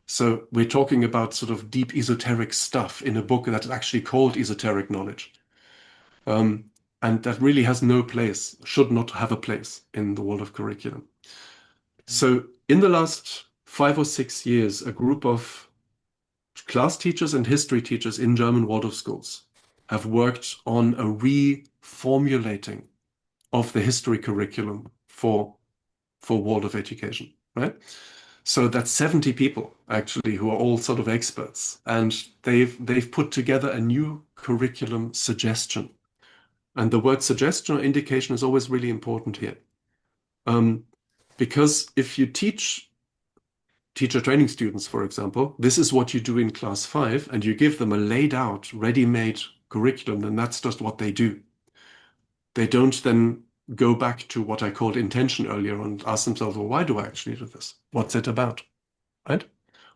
So we're talking about sort of deep esoteric stuff in a book that's actually called Esoteric Knowledge. And that really has no place, should not have a place in the Waldorf curriculum. So in the last 5 or 6 years, a group of class teachers and history teachers in German Waldorf schools have worked on a reformulating of the history curriculum for Waldorf education, right? So that's 70 people actually who are all sort of experts, and they've put together a new curriculum suggestion. And the word suggestion or indication is always really important here. Because if you teach teacher training students, for example, this is what you do in class 5, and you give them a laid out, ready-made curriculum, then that's just what they do. They don't then go back to what I called intention earlier and ask themselves, well, why do I actually do this? What's it about? Right?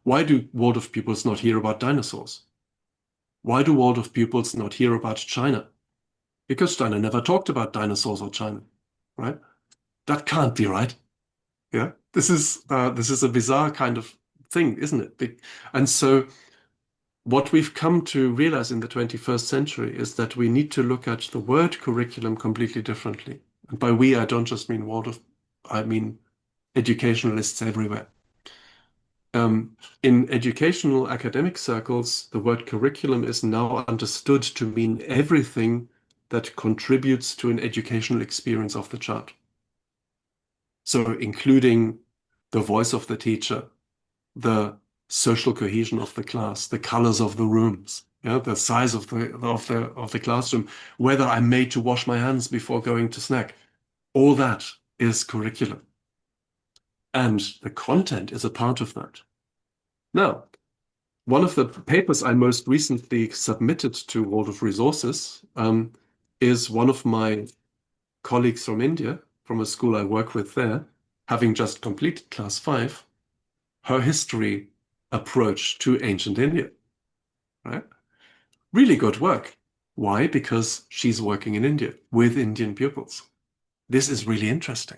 Why do Waldorf pupils not hear about dinosaurs? Why do Waldorf pupils not hear about China? Because Steiner never talked about dinosaurs or China, right? That can't be right. Yeah, this is a bizarre kind of thing, isn't it? And so what we've come to realize in the 21st century is that we need to look at the word curriculum completely differently. And by we, I don't just mean Waldorf, I mean educationalists everywhere. In educational academic circles, the word curriculum is now understood to mean everything that contributes to an educational experience of the child. So including the voice of the teacher, the social cohesion of the class, the colors of the rooms, the size of the classroom, whether I'm made to wash my hands before going to snack. All that is curriculum. And the content is a part of that. Now, one of the papers I most recently submitted to Waldorf Resources is one of my colleagues from India, from a school I work with there, having just completed class 5, her history approach to ancient India, right? Really good work. Why? Because she's working in India with Indian pupils. This is really interesting.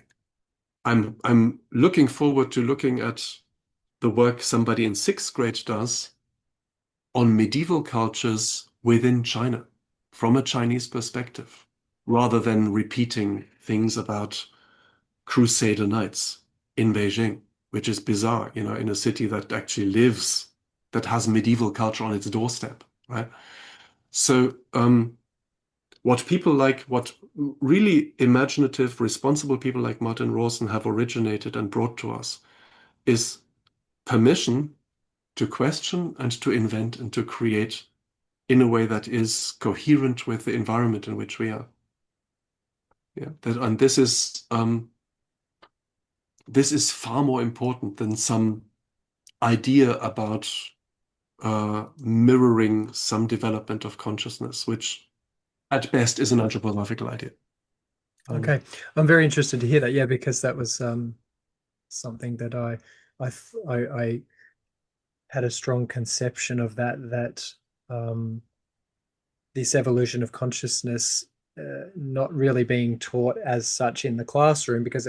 I'm looking forward to looking at the work somebody in 6th grade does on medieval cultures within China from a Chinese perspective, rather than repeating things about Crusader knights in Beijing, which is bizarre, in a city that actually lives, that has medieval culture on its doorstep, right? So, what really imaginative, responsible people like Martin Rawson have originated and brought to us is permission to question and to invent and to create in a way that is coherent with the environment in which we are. Yeah, and this is far more important than some idea about mirroring some development of consciousness, which at best is an anthroposophical idea. Okay, I'm very interested to hear that. Yeah, because that was something that I had a strong conception of that um, this evolution of consciousness not really being taught as such in the classroom, because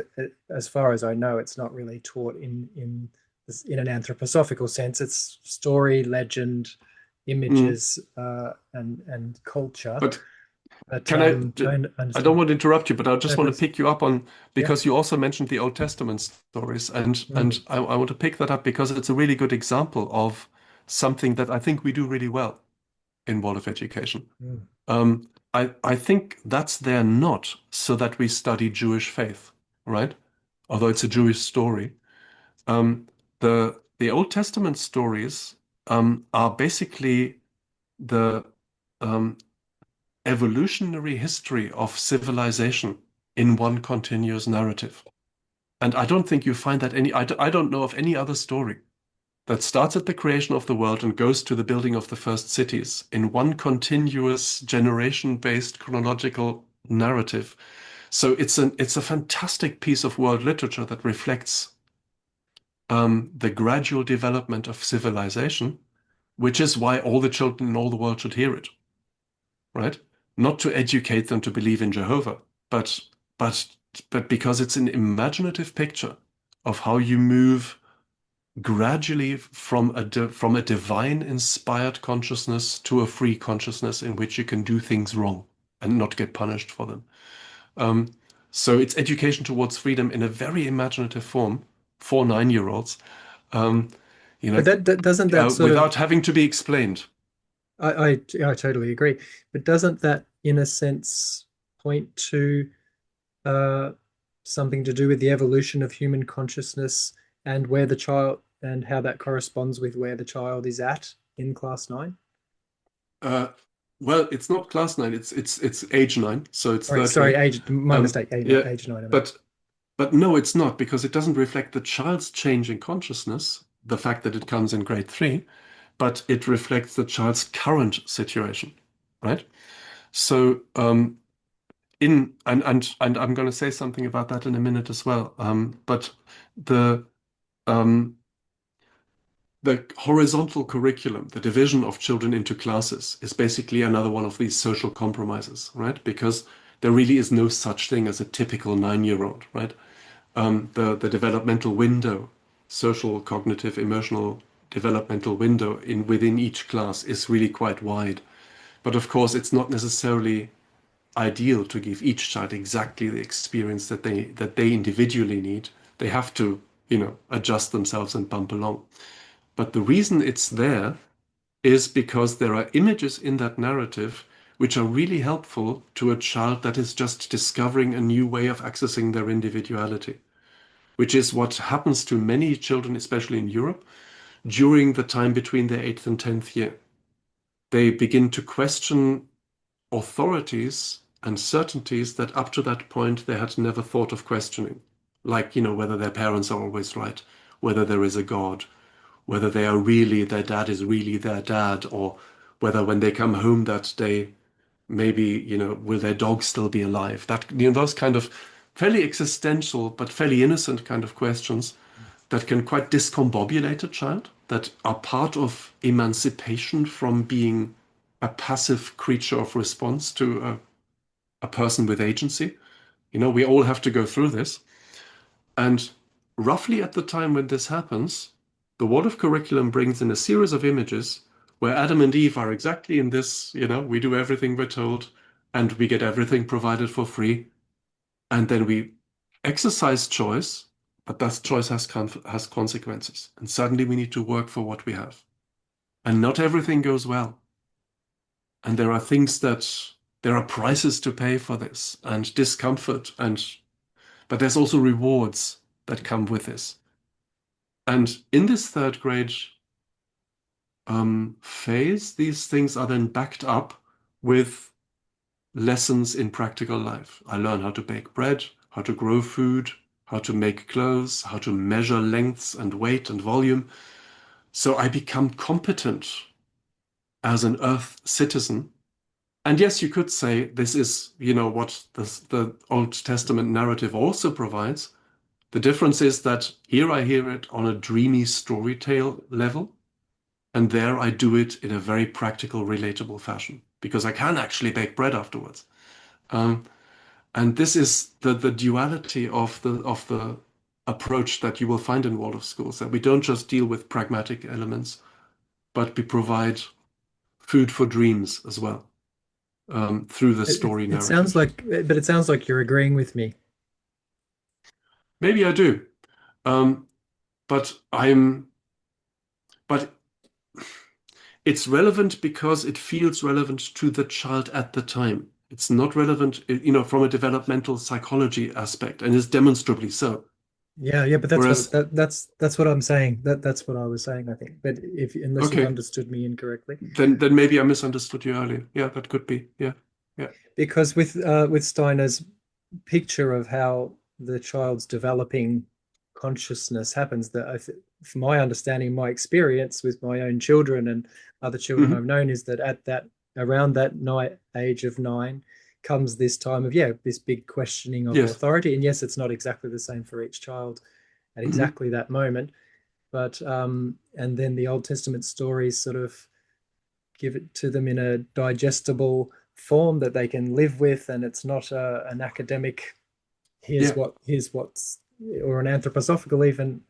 as far as I know, it's not really taught in an anthroposophical sense. It's story, legend, Mm. images, and culture. But But can I? I I don't understand. want to interrupt you, but I No, just want to please. pick you up on Yeah. because you also mentioned the Old Testament stories, and Mm, and I want to pick that up because it's a really good example of something that I think we do really well in world of education. mm. I think that's there not so that we study Jewish faith, right? Although it's a Jewish story. Um, the Old Testament stories are basically the um, evolutionary history of civilization in one continuous narrative. And I don't think you find that I don't know of any other story that starts at the creation of the world and goes to the building of the first cities in one continuous generation-based chronological narrative. So it's a fantastic piece of world literature that reflects the gradual development of civilization, which is why all the children in all the world should hear it, right? Not to educate them to believe in Jehovah, but but but because it's an imaginative picture of how you move gradually from a divine inspired consciousness to a free consciousness in which you can do things wrong and not get punished for them. Um, so it's education towards freedom in a very imaginative form for 9-year-olds, um, you But know, that doesn't that sort of without having to be explained. I totally agree. But doesn't that, in a sense, point to uh, something to do with the evolution of human consciousness and where the child and how that corresponds with where the child is at in class 9? Uh, well, it's not class 9, it's age 9, so it's Sorry, 13. age, my mistake, Yeah, age 9, I meant. but But no, it's not, because it doesn't reflect the child's change in consciousness, the fact that it comes in grade 3, but it reflects the child's current situation, right? So, and I'm going to say something about that in a minute as well. But the um, the horizontal curriculum, the division of children into classes, is basically another one of these social compromises, right? Because there really is no such thing as a typical 9-year-old, right? The developmental window, social, cognitive, emotional developmental window within each class is really quite wide. But of course, it's not necessarily ideal to give each child exactly the experience that they individually need. They have to, adjust themselves and bump along. But the reason it's there is because there are images in that narrative which are really helpful to a child that is just discovering a new way of accessing their individuality, which is what happens to many children, especially in Europe, during the time between their 8th and 10th year. They begin to question authorities and certainties that up to that point they had never thought of questioning. Like, whether their parents are always right, whether there is a God, whether their dad is really their dad, or whether when they come home that day, maybe, will their dog still be alive? Those kind of fairly existential but fairly innocent kind of questions that can quite discombobulate a child, that are part of emancipation from being a passive creature of response to a person with agency. We all have to go through this. And roughly at the time when this happens, the Waldorf curriculum brings in a series of images where Adam and Eve are exactly in this, we do everything we're told and we get everything provided for free. And then we exercise choice, but that choice has consequences. And suddenly we need to work for what we have. And not everything goes well. And there are prices to pay for this and discomfort, but there's also rewards that come with this. And in this third grade phase, these things are then backed up with lessons in practical life. I learn how to bake bread, how to grow food, how to make clothes, how to measure lengths and weight and volume. So I become competent as an Earth citizen. And yes, you could say this is, what the Old Testament narrative also provides. The difference is that here I hear it on a dreamy story tale level, and there I do it in a very practical, relatable fashion, because I can actually bake bread afterwards. Um, and this is the duality of the approach that you will find in Waldorf schools, that we don't just deal with pragmatic elements, but we provide food for dreams as well, through the story It sounds narrative. like, but it sounds like you're agreeing with me. Maybe I do, um, but but it's relevant because it feels relevant to the child at the time. It's not relevant, from a developmental psychology aspect, and is demonstrably so. Yeah, yeah, but Whereas, that's what I'm saying. That's what I was saying, I think. But if unless you've okay, understood me incorrectly, then maybe I misunderstood you earlier. Yeah, that could be. Yeah, yeah. because with Steiner's picture of how the child's developing consciousness happens, that from my understanding, my experience with my own children and other children Hmm. I've known is that at that around that night age of 9 comes this time of this big questioning of Yes. authority. And yes, it's not exactly the same for each child at Hmm. exactly that moment, but and then the Old Testament stories sort of give it to them in a digestible form that they can live with, and it's not an academic Yeah. here's what's or an anthroposophical even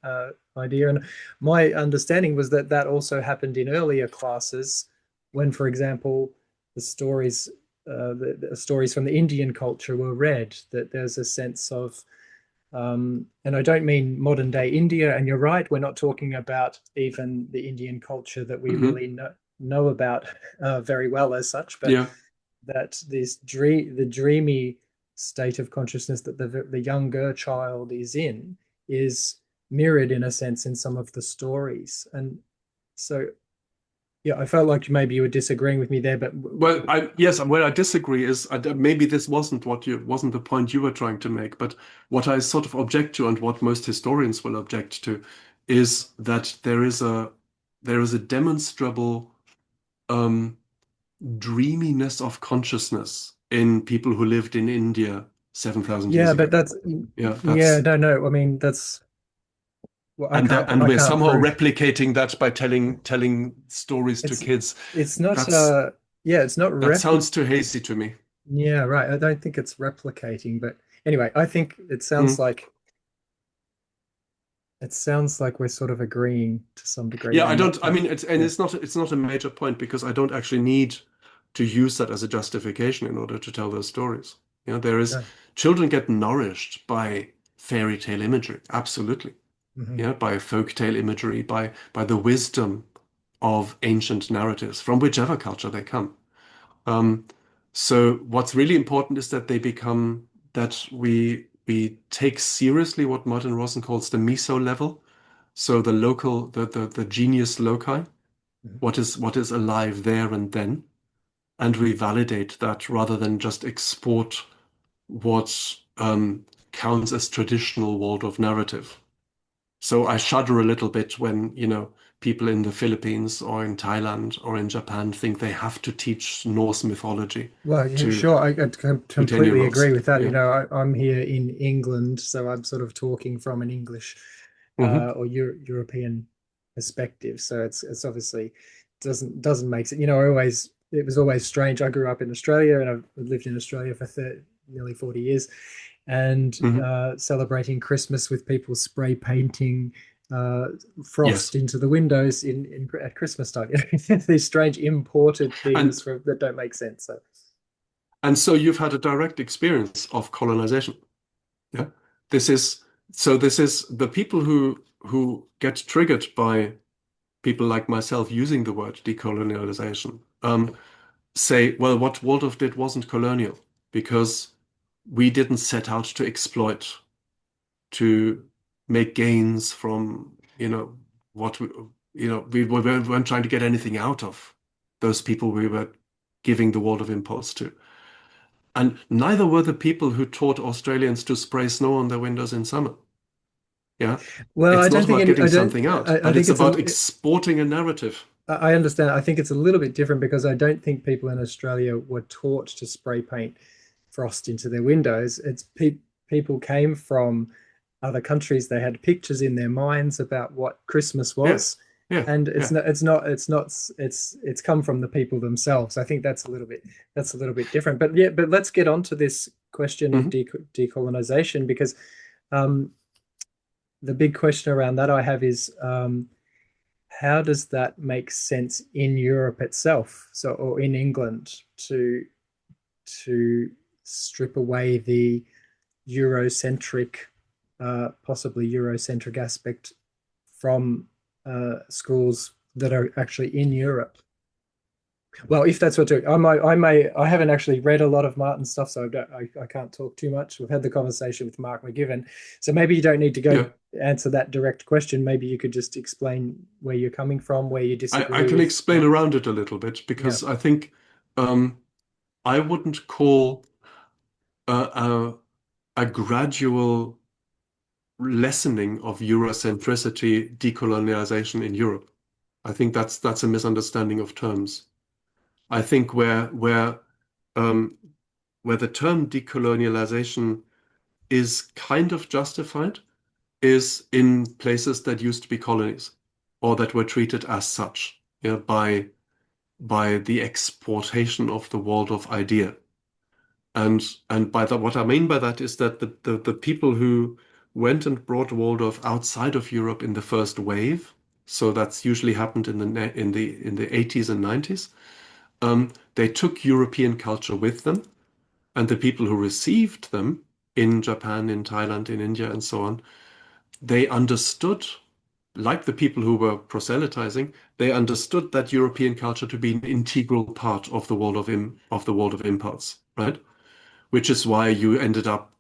idea. And my understanding was that that also happened in earlier classes when, for example, the stories the stories from the Indian culture were read, that there's a sense of and I don't mean modern day India. And you're right, we're not talking about even the Indian culture that we Hmm. really know about very well as such, but Yeah. that the dreamy state of consciousness that the younger child is in is mirrored in a sense in some of the stories. And so, yeah, I felt like maybe you were disagreeing with me there, but Well, yes, where I disagree is maybe this wasn't the point you were trying to make, but what I sort of object to, and what most historians will object to, is that there is a demonstrable um, dreaminess of consciousness in people who lived in India 7,000 years yeah, ago. but that's Yeah, yeah, no, I mean that's well, and I we're can't somehow prove replicating that by telling stories to it's kids. it's not That's it's not that sounds too hazy to me. yeah, right. I don't think it's replicating, but anyway, I think Mm. it sounds like we're sort of agreeing to some degree Yeah, I on don't. that I point. mean, Yeah. it's not a major point because I don't actually need to use that as a justification in order to tell those stories. There is No. children get nourished by fairy tale imagery, absolutely. Hmm. Yeah, by folk tale imagery, by the wisdom of ancient narratives from whichever culture they come. Um, so what's really important is that we take seriously what Martin Rosen calls the meso level. So the local, the genius loci, Hmm. what is alive there and then, and we validate that rather than just export what counts as traditional Waldorf narrative. So I shudder a little bit when, people in the Philippines or in Thailand or in Japan think they have to teach Norse mythology Well, yeah, to sure, I completely agree 10-year-olds. with that. Yeah. I'm here in England, so I'm sort of talking from an English Hmm. or European perspective. So it's obviously doesn't make sense. I always it was always strange. I grew up in Australia, and I've lived in Australia for nearly 40 years, and Hmm. celebrating Christmas with people spray painting frost Yes. into the windows at Christmas time. These strange imported things And that don't make sense. So. and so you've had a direct experience of colonization. Yeah. This is this is the people who get triggered by people like myself using the word decolonialization, say, well, what Waldorf did wasn't colonial because we didn't set out to exploit, to make gains from, what we weren't trying to get anything out of those people we were giving the Waldorf impulse to. And neither were the people who taught Australians to spray snow on their windows in summer. Yeah. Well, I It's not don't think about any. getting I don't. something out, I but think it's it's about a. exporting a narrative. I understand. I think it's a little bit different because I don't think people in Australia were taught to spray paint frost into their windows. People came from other countries. They had pictures in their minds about what Christmas Yeah. was, Yeah. and Yeah. it's come from the people themselves. I think that's a little bit different. But yeah, but let's get on to this question of Hmm. decolonization because um, the big question around that I have is how does that make sense in Europe itself, so or in England to strip away the Eurocentric, possibly Eurocentric aspect from schools that are actually in Europe? Well, if that's what to, I haven't actually read a lot of Martin's stuff, so I can't talk too much. We've had the conversation with Mark McGiven, so maybe you don't need to go Yeah. answer that direct question. Maybe you could just explain where you're coming from, where you I disagree can with explain Mark. around it a little bit Yeah. because I think um, I wouldn't call a, a gradual lessening of Eurocentricity decolonialization in Europe. I think that's a misunderstanding of terms. I think um, where the term decolonialization is kind of justified is in places that used to be colonies or that were treated as such, yeah, by the exportation of the Waldorf idea. And by that, what I mean by that is that the people who went and brought Waldorf outside of Europe in the first wave, so that's usually happened in the 80s and 90s, they took European culture with them, and the people who received them in Japan, in Thailand, in India, and so on, they understood, like the people who were proselytizing, they understood that European culture to be an integral part of the world of impulse, right? Which is why you ended up,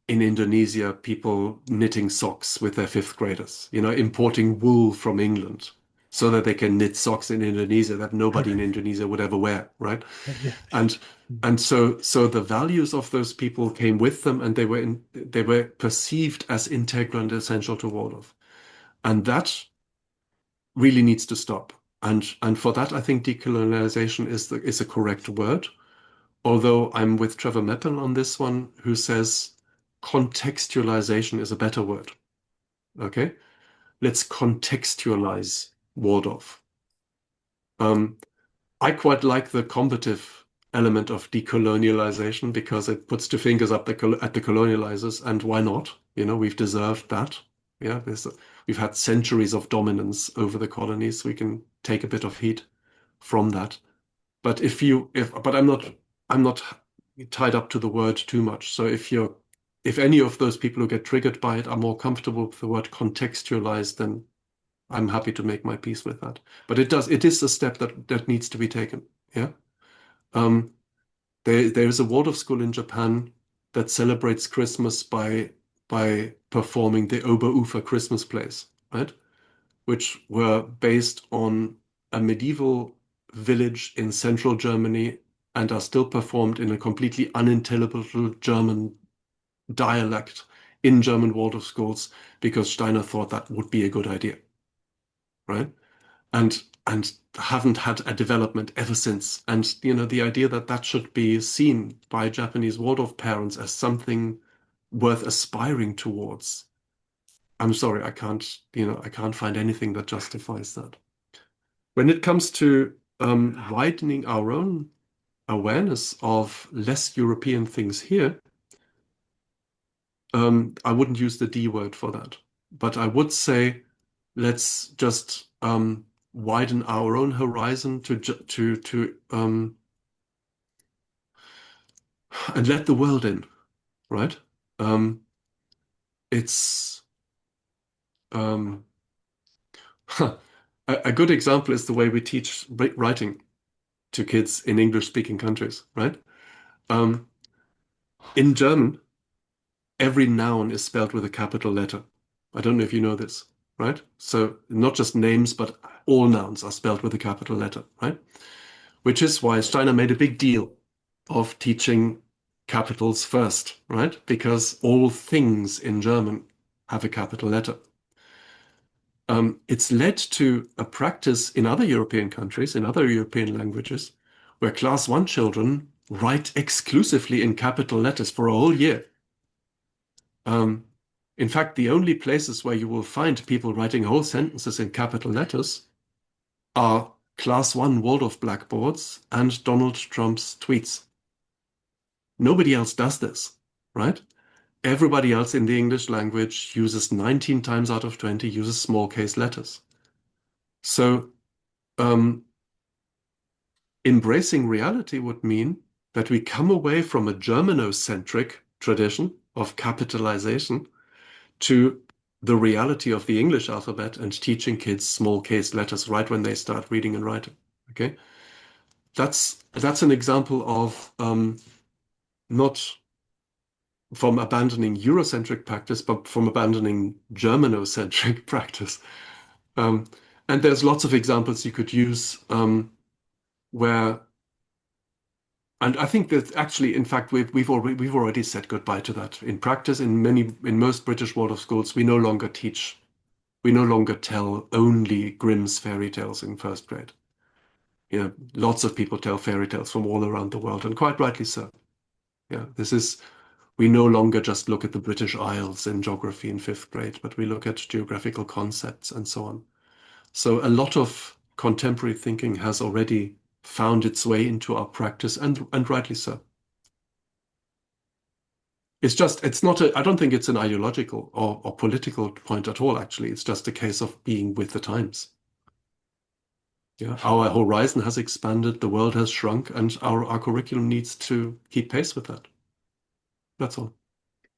in Indonesia, people knitting socks with their fifth graders, importing wool from England so that they can knit socks in Indonesia that nobody in Indonesia would ever wear, right? Yeah. And so the values of those people came with them, and they were perceived as integral and essential to Waldorf. And that really needs to stop. And for that, I think decolonialization is a correct word. Although I'm with Trevor Meppel on this one, who says contextualization is a better word. Okay? Let's contextualize Waldorf. Um, I quite like the combative element of decolonialization because it puts two fingers up at the colonializers, and why not? We've deserved that. Yeah, we've had centuries of dominance over the colonies. We can take a bit of heat from that. But but I'm not tied up to the word too much. So if any of those people who get triggered by it are more comfortable with the word contextualized, then I'm happy to make my peace with that. But it is a step that needs to be taken. Yeah. Um, there is a Waldorf school in Japan that celebrates Christmas by performing the Oberufer Christmas plays, right? Which were based on a medieval village in central Germany and are still performed in a completely unintelligible German dialect in German Waldorf schools because Steiner thought that would be a good idea. right? And haven't had a development ever since. And the idea that that should be seen by Japanese Waldorf parents as something worth aspiring towards. I'm sorry, I can't find anything that justifies that. When it comes to widening our own awareness of less European things here, I wouldn't use the D word for that, but I would say let's just widen our own horizon and let the world in, right? Um, it's um, a good example is the way we teach writing to kids in English-speaking countries, right? Um, in German, every noun is spelled with a capital letter. I don't know if you know this, right? So not just names, but all nouns are spelled with a capital letter, right? Which is why Steiner made a big deal of teaching capitals first, right? Because all things in German have a capital letter. It's led to a practice in other European countries, in other European languages, where class one children write exclusively in capital letters for a whole year. Um, in fact, the only places where you will find people writing whole sentences in capital letters are class one Waldorf blackboards and Donald Trump's tweets. Nobody else does this, right? Everybody else in the English language uses 19 times out of 20 uses small case letters. So um, embracing reality would mean that we come away from a Germanocentric tradition of capitalization to the reality of the English alphabet and teaching kids small case letters right when they start reading and writing. Okay, that's an example of not from abandoning Eurocentric practice, but from abandoning Germanocentric practice. Um, and there's lots of examples you could use where, and I think that actually, in fact, we've already said goodbye to that in practice. In most British Waldorf schools, we no longer tell only Grimm's fairy tales in first grade. Lots of people tell fairy tales from all around the world, and quite rightly so. Yeah, we no longer just look at the British Isles in geography in fifth grade, but we look at geographical concepts and so on. So a lot of contemporary thinking has already found its way into our practice, and rightly so. I don't think it's an ideological or political point at all, actually. It's just a case of being with the times. Yeah, our horizon has expanded, the world has shrunk, and our curriculum needs to keep pace with that. That's all.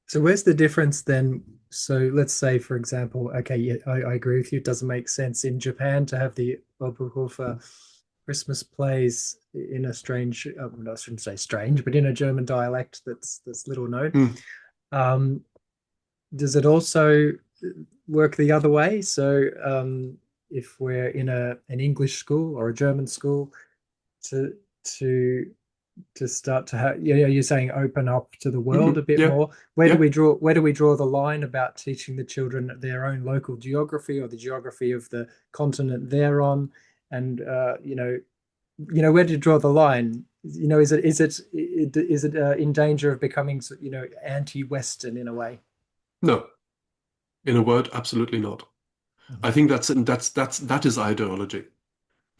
So where's the difference then? So let's say, for example, okay, yeah, I agree with you. It doesn't make sense in Japan to have the Oberhofer Christmas plays in a strange, I shouldn't say strange, but in a German dialect that's little known. Mm. Um, does it also work the other way? So if we're in an English school or a German school, to to start to have, you're saying open up to the world a Mhm. bit Yeah, more. yeah. Where do we draw the line about teaching the children their own local geography or the geography of the continent they're on? And where do you draw the line? Is it in danger of becoming anti-Western in a way? No, in a word, absolutely not. I Mhm. think that is ideology.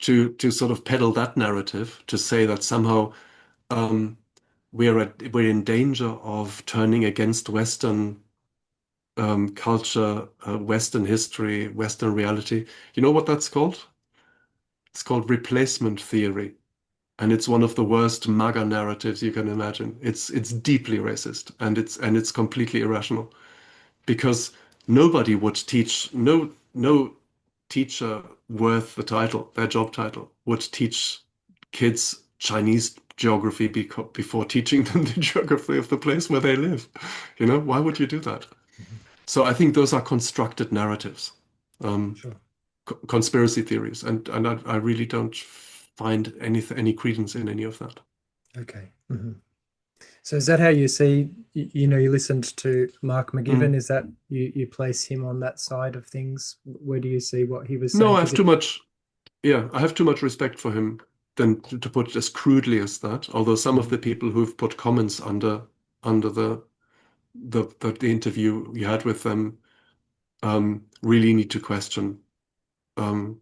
To sort of peddle that narrative, to say that somehow um, we're in danger of turning against Western culture, Western history, Western reality. You know what that's called? It's called replacement theory. And it's one of the worst MAGA narratives you can imagine. It's deeply racist and it's completely irrational because nobody would teach no teacher worth the title, their job title, would teach kids Chinese geography before teaching them the geography of the place where they live. Why would you do that? Mhm. So I think those are constructed narratives, um, Sure. conspiracy theories, and I really don't find any credence in any of that. Okay. Mhm. So is that how you see, you listened to Mark McGivern, Mm. is that you place him on that side of things? Where do you see what he was No, saying? I Because have if, too much. Yeah, I have too much respect for him than to put it as crudely as that. Although some of mm, the people who've put comments under the interview we had with them really need to question um,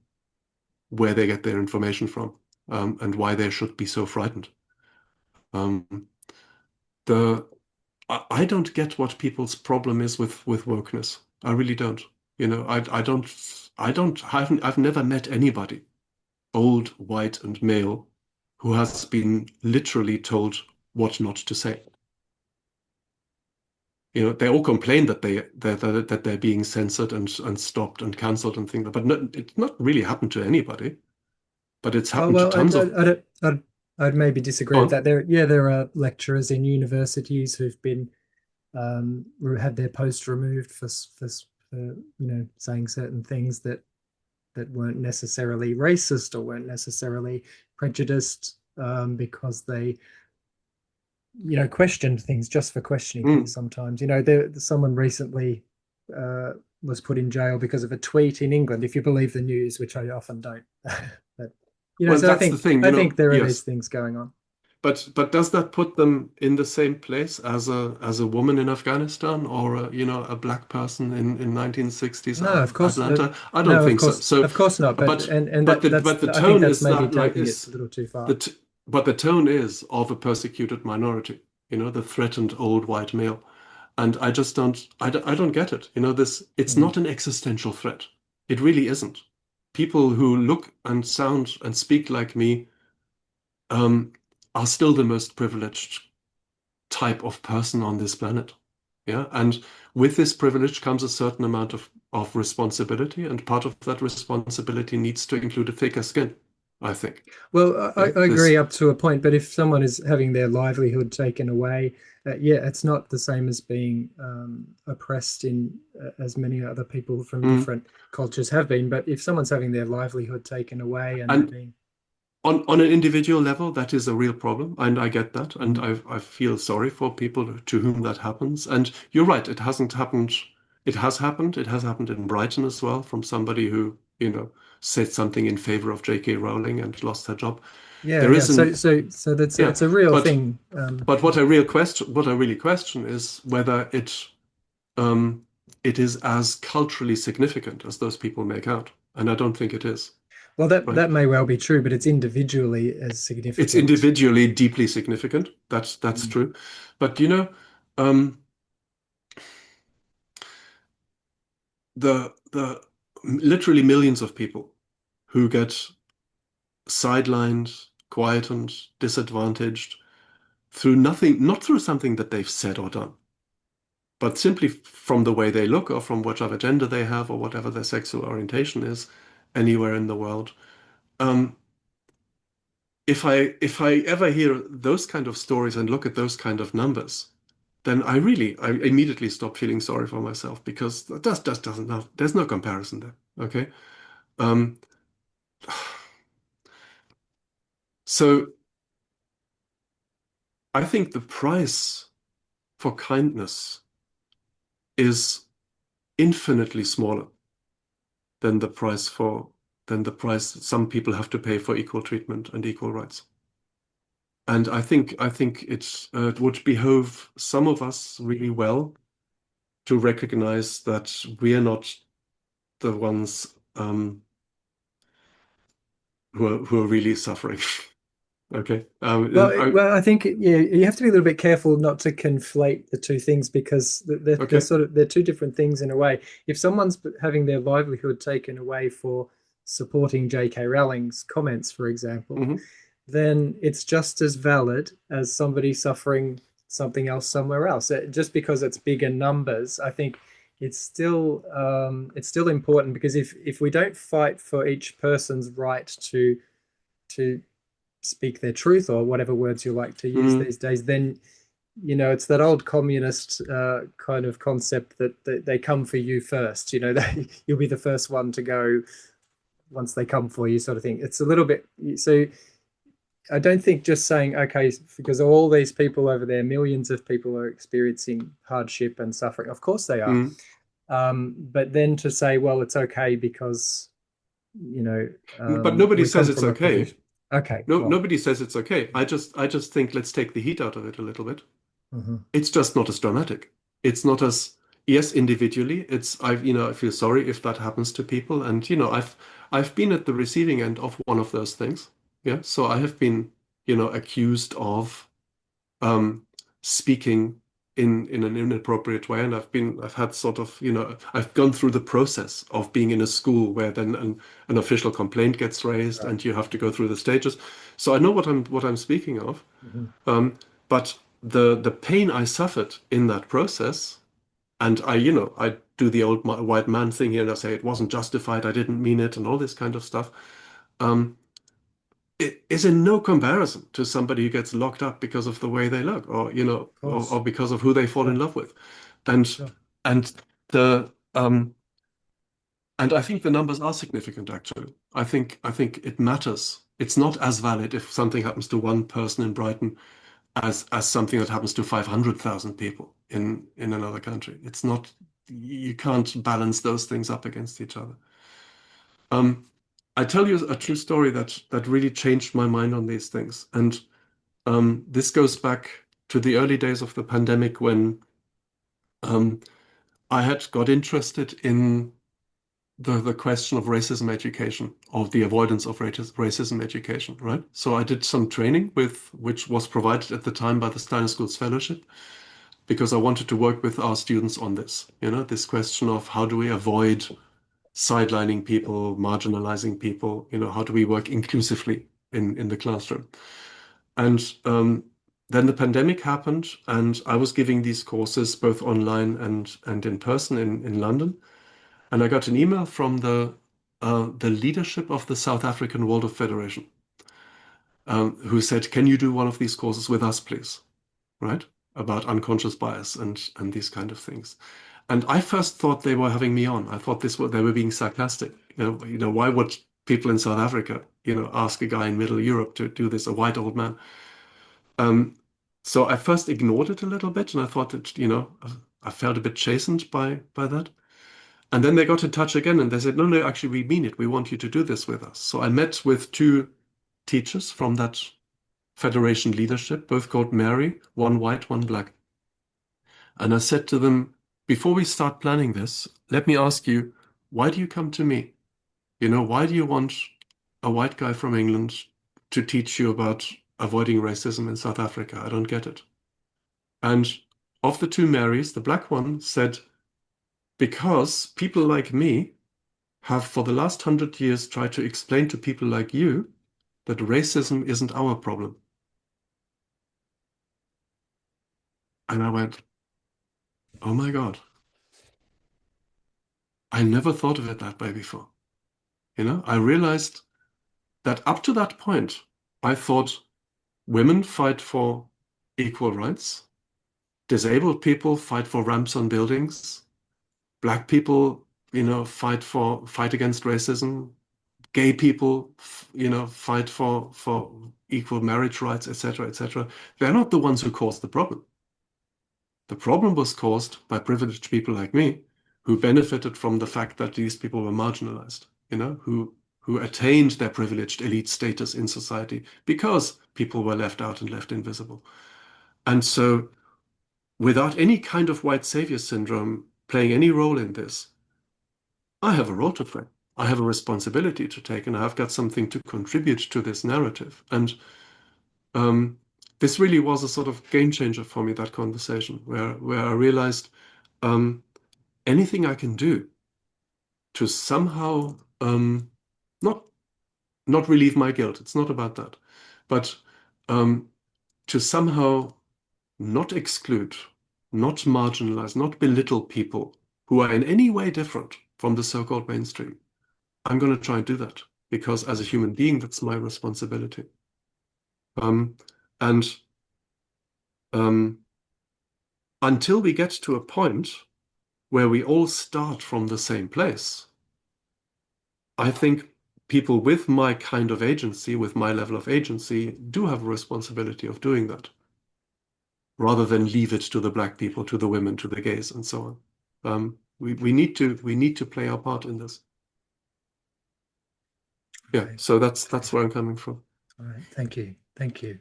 where they get their information from and why they should be so frightened. Um, the I don't get what people's problem is with wokeness. I really don't. I've never met anybody, old, white, and male, who has been literally told what not to say. They all complain that they're being censored and stopped and cancelled and things, but no, it's not really happened to anybody. But it's oh happened to well, tons of. I'd maybe disagree Go with on. that. There are lecturers in universities who've been had their post removed for saying certain things that weren't necessarily racist or weren't necessarily prejudiced, because they questioned things just for questioning things. Mm. Sometimes someone recently uh, was put in jail because of a tweet in England, if you believe the news, which I often don't. But Well, so I that's the think thing, I think there are these yes. things going on. But does that put them in the same place as a woman in Afghanistan or a black person in 1960s No, of course, Atlanta? I don't no, think so. So, of course not. But but and but that the that's but the I think tone that's is maybe that like taking it a is little too the far. t but the tone is of a persecuted minority, the threatened old white male. And I don't get it. It's Mm. not an existential threat. It really isn't. People who look and sound and speak like me um, are still the most privileged type of person on this planet. Yeah. And with this privilege comes a certain amount of responsibility, and part of that responsibility needs to include a thicker skin, I think. Well, Yeah. I agree This up to a point, but if someone is having their livelihood taken away, yeah, it's not the same as being oppressed in as many other people from mm, different cultures have been. But if someone's having their livelihood taken away and they're and being, on an individual level, that is a real problem, and I get that, and mm, I feel sorry for people to whom that happens. And you're right, it hasn't happened. It has happened. It has happened in Brighton as well, from somebody who said something in favor of J.K. Rowling and lost her job. yeah, There yeah. is an So that's Yeah, it's a real but thing. what I really question is whether um it is as culturally significant as those people make out, and I don't think it is, Well, right? that may well be true, but it's individually as It's significant. individually deeply significant. That's Mm. true. But um, the literally millions of people who get sidelined, quietened, disadvantaged through nothing, not through something that they've said or done, but simply from the way they look or from whatever gender they have or whatever their sexual orientation is anywhere in the world. Um, if I ever hear those kind of stories and look at those kind of numbers, then I immediately stop feeling sorry for myself because that just doesn't have, there's no comparison there. Okay. Um, so I think the price for kindness is infinitely smaller than the price some people have to pay for equal treatment and equal rights. And I think it would behove some of us really well to recognize that we are not the ones who are really suffering. Okay. Well, I think yeah, you have to be a little bit careful not to conflate the two things because Okay. they're two different things in a way. If someone's having their livelihood taken away for supporting J.K. Rowling's comments, for example, Hmm. then it's just as valid as somebody suffering something else somewhere else. Just because it's bigger numbers, I think it's still important because if we don't fight for each person's right to speak their truth or whatever words you like to use Hmm. these days, then it's that old communist kind of concept that they come for you first. You'll be the first one to go once they come for you, sort of thing. It's a little bit so. I don't think just saying, okay, because all these people over there, millions of people are experiencing hardship and suffering. Of course they are. Mm. But then to say, well, it's okay because, you know, But nobody we says come it's from a okay. position. Okay, No, well, nobody says it's okay. I just think let's take the heat out of it a little bit. mhm, It's just not as dramatic. It's not as, yes, individually. I feel sorry if that happens to people. And, I've been at the receiving end of one of those things. Yeah. So I have been, accused of um, speaking in an inappropriate way, and I've had sort of, I've gone through the process of being in a school where then an official complaint gets raised, right. and you have to go through the stages. So I know what I'm speaking of. Mhm, But the pain I suffered in that process, and I do the old white man thing here, and I say it wasn't justified, I didn't mean it, and all this kind of stuff. Um, it is in no comparison to somebody who gets locked up because of the way they look, or of or course. because of who they fall in Sure, love with, and sure. and the and I think the numbers are significant actually. I think it matters. It's not as valid if something happens to one person in Brighton as something that happens to 500,000 people in another country. It's not, you can't balance those things up against each other. Um, I tell you a true story that really changed my mind on these things. And this goes back to the early days of the pandemic when um, I had got interested in the question of racism education, of the avoidance of racism education, right? So I did some training which was provided at the time by the Steiner School's Fellowship, because I wanted to work with our students on this, this question of how do we avoid sidelining people, marginalizing people, how do we work inclusively in the classroom? And then the pandemic happened, and I was giving these courses both online and in person in London. And I got an email from the leadership of the South African Waldorf Federation, who said, "Can you do one of these courses with us, please?" Right? About unconscious bias and these kind of things. And I first thought they were having me on. I thought they were being sarcastic. Why would people in South Africa, ask a guy in Middle Europe to do this, a white old man? Um, so I first ignored it a little bit, and I thought that, I felt a bit chastened by that. And then they got in touch again, and they said, no, no, actually, we mean it. We want you to do this with us. So I met with two teachers from that Federation leadership, both called Mary, one white, one black. And I said to them, before we start planning this, let me ask you, why do you come to me? Why do you want a white guy from England to teach you about avoiding racism in South Africa? I don't get it. And of the two Marys, the black one said, because people like me have for the last 100 years tried to explain to people like you that racism isn't our problem. And I went, oh my God, I never thought of it that way before. I realized that up to that point, I thought women fight for equal rights, disabled people fight for ramps on buildings, black people, fight against racism, gay people, fight for equal marriage rights, etc., etc. They're not the ones who caused the problem. The problem was caused by privileged people like me, who benefited from the fact that these people were marginalized, who attained their privileged elite status in society because people were left out and left invisible. And so, without any kind of white savior syndrome playing any role in this, I have a role to play. I have a responsibility to take, and I've got something to contribute to this narrative. And um, this really was a sort of game changer for me, that conversation, where I realized um, anything I can do to somehow not not relieve my guilt. It's not about that, but um, to somehow not exclude, not marginalize, not belittle people who are in any way different from the so-called mainstream. I'm going to try and do that because as a human being, that's my responsibility. Um, and um, until we get to a point where we all start from the same place, I think people with my kind of agency, with my level of agency, do have a responsibility of doing that, rather than leave it to the black people, to the women, to the gays, and so on. We need to play our part in this. Yeah, Right. so that's where I'm coming from. All right. Thank you. Thank you.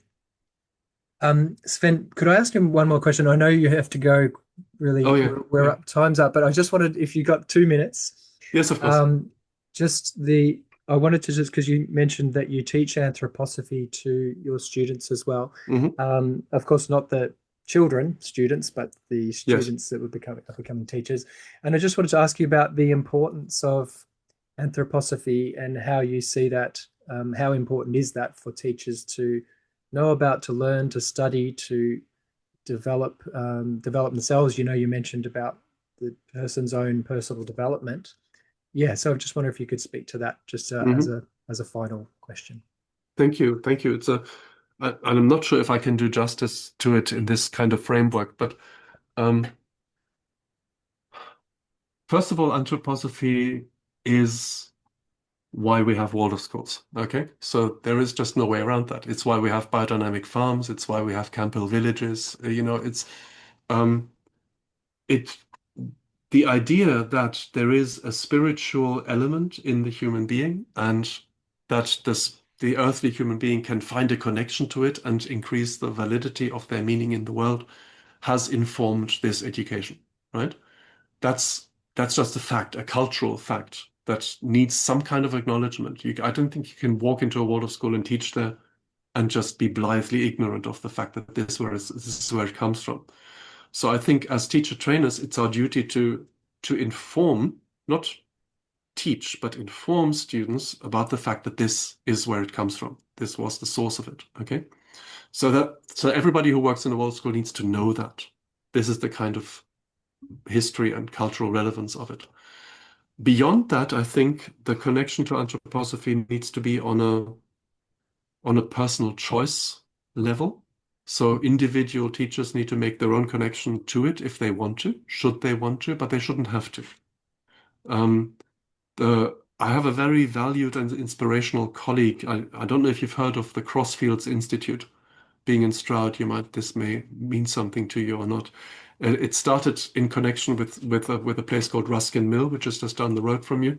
Sven, could I ask him one more question? I know you have to go. Oh Really, yeah, we're yeah. up. Time's up. But I just wanted, if you got 2 minutes, Yes, of course. um, just the. I wanted to just because you mentioned that you teach anthroposophy to your students as well. Hmm. Of course, not the children students, but the Yes. students that would becoming teachers. And I just wanted to ask you about the importance of anthroposophy and how you see that. How important is that for teachers to know about, to learn, to study, to develop themselves? You mentioned about the person's own personal development. Yeah, so I just wonder if you could speak to that just as Hmm. a final question. Thank you. Thank you. And I'm not sure if I can do justice to it in this kind of framework, but um, first of all, anthroposophy is why we have Waldorf schools. Okay, so there is just no way around that. It's why we have biodynamic farms. It's why we have Campbell villages. Um, it the idea that there is a spiritual element in the human being and that the earthly human being can find a connection to it and increase the validity of their meaning in the world has informed this education, right? That's that's just a fact, a cultural fact that needs some kind of acknowledgement. I don't think you can walk into a Waldorf school and teach there and just be blithely ignorant of the fact that this is where it comes from. So I think as teacher trainers, it's our duty to inform, not teach, but inform students about the fact that this is where it comes from. This was the source of it. Okay. So everybody who works in a Waldorf school needs to know that. This is the kind of history and cultural relevance of it. Beyond that, I think the connection to anthroposophy needs to be on a personal choice level. So individual teachers need to make their own connection to it if they want to, should they want to, but they shouldn't have to. Um, I have a very valued and inspirational colleague. I don't know if you've heard of the Crossfields Institute. Being in Stroud, this may mean something to you or not. It started in connection with a place called Ruskin Mill, which is just down the road from you.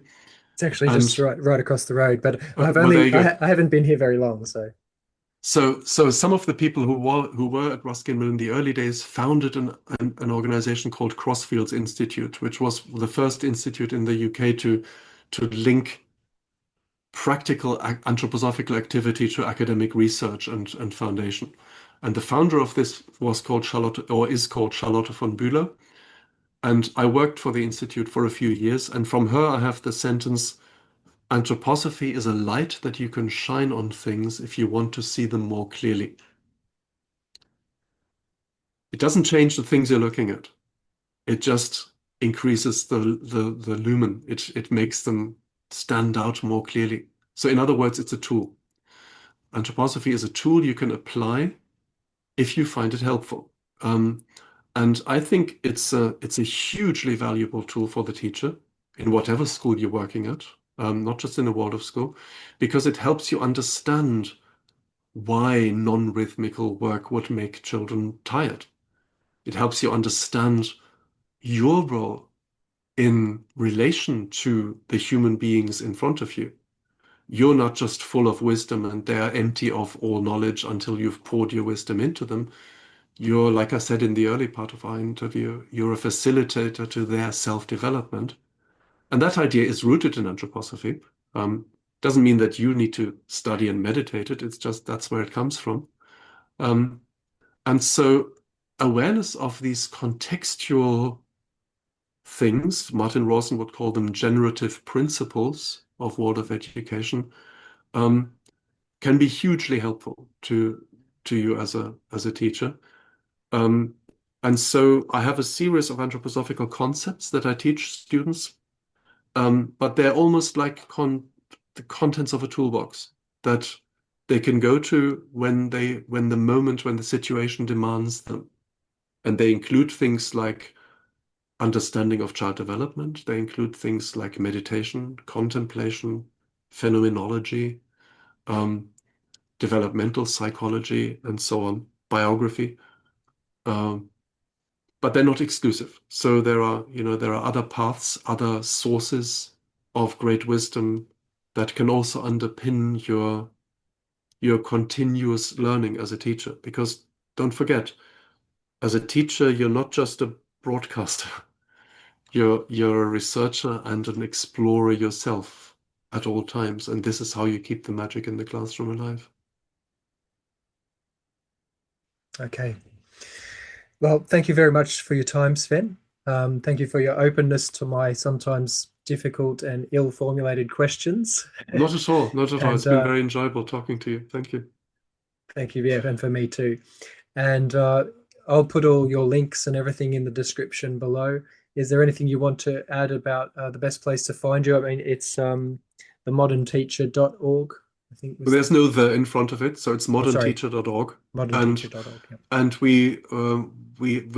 It's actually just And right across the road, but well, there you go. I haven't been here very long, so So some of the people who were at Ruskin Mill in the early days founded an organization called Crossfields Institute, which was the first institute in the UK to link practical anthroposophical activity to academic research and foundation. And the founder of this was called Charlotte, or is called Charlotte von Bühler. And I worked for the institute for a few years. And from her, I have the sentence: Anthroposophy is a light that you can shine on things if you want to see them more clearly. It doesn't change the things you're looking at. It just increases the lumen. It makes them stand out more clearly. So in other words, it's a tool. Anthroposophy is a tool you can apply if you find it helpful. Um, and I think it's a hugely valuable tool for the teacher in whatever school you're working at, not just in a Waldorf school, because it helps you understand why non-rhythmical work would make children tired. It helps you understand your role in relation to the human beings in front of you. You're not just full of wisdom and they're empty of all knowledge until you've poured your wisdom into them. You're, like I said in the early part of our interview, you're a facilitator to their self-development. And that idea is rooted in anthroposophy. Doesn't mean that you need to study and meditate it. It's just that's where it comes from. Um, and so awareness of these contextual things, Martin Rawson would call them generative principles of Waldorf education, um, can be hugely helpful to you as a teacher. Um, and so I have a series of anthroposophical concepts that I teach students, but they're almost like the contents of a toolbox that they can go to when the situation demands them. And they include things like understanding of child development. They include things like meditation, contemplation, phenomenology, um, developmental psychology, and so on, biography. Um, but they're not exclusive. So there are other paths, other sources of great wisdom that can also underpin your continuous learning as a teacher. Because don't forget, as a teacher, you're not just a broadcaster. You're a researcher and an explorer yourself at all times, and this is how you keep the magic in the classroom alive. Okay. Well, thank you very much for your time, Sven. Thank you for your openness to my sometimes difficult and ill-formulated questions. Not at all, not at all. It's And been very enjoyable talking to you. Thank you. thank you, yeah, and for me too. And I'll put all your links and everything in the description below. Is there anything you want to add about the best place to find you? I mean, it's themodernteacher.org, I think Well, was there's the, no the in front of it, so it's oh, sorry, modernteacher.org. And modernteacher.org. Yeah. and we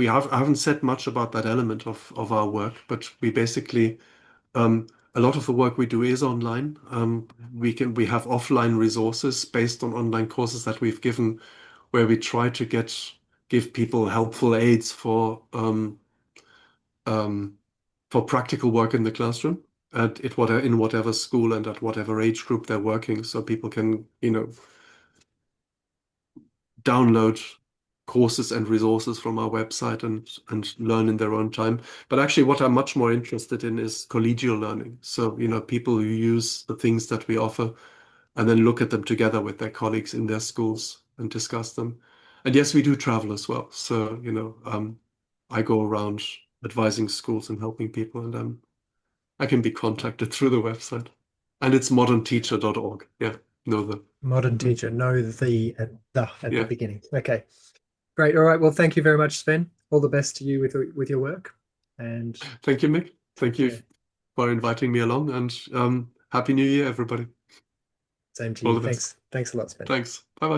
have I haven't said much about that element of our work, but we basically a lot of the work we do is online. We have offline resources based on online courses that we've given, where we try to give people helpful aids um, for practical work in the classroom in whatever school and at whatever age group they're working, so people can download courses and resources from our website and learn in their own time. But actually, what I'm much more interested in is collegial learning. So, people who use the things that we offer and then look at them together with their colleagues in their schools and discuss them. And yes, we do travel as well. So, I go around advising schools and helping people, and I can be contacted through the website. And it's modernteacher.org. Yeah, know the. Modern Mm, teacher, no the at the yeah. beginning. Okay, great. All right. Well, thank you very much, Sven. All the best to you with your work. And Thank you, Mick. Thank you yeah, for inviting me along, and Happy New Year, everybody. same to All you. the best. Thanks. Thanks a lot, Sven. Thanks. Bye bye.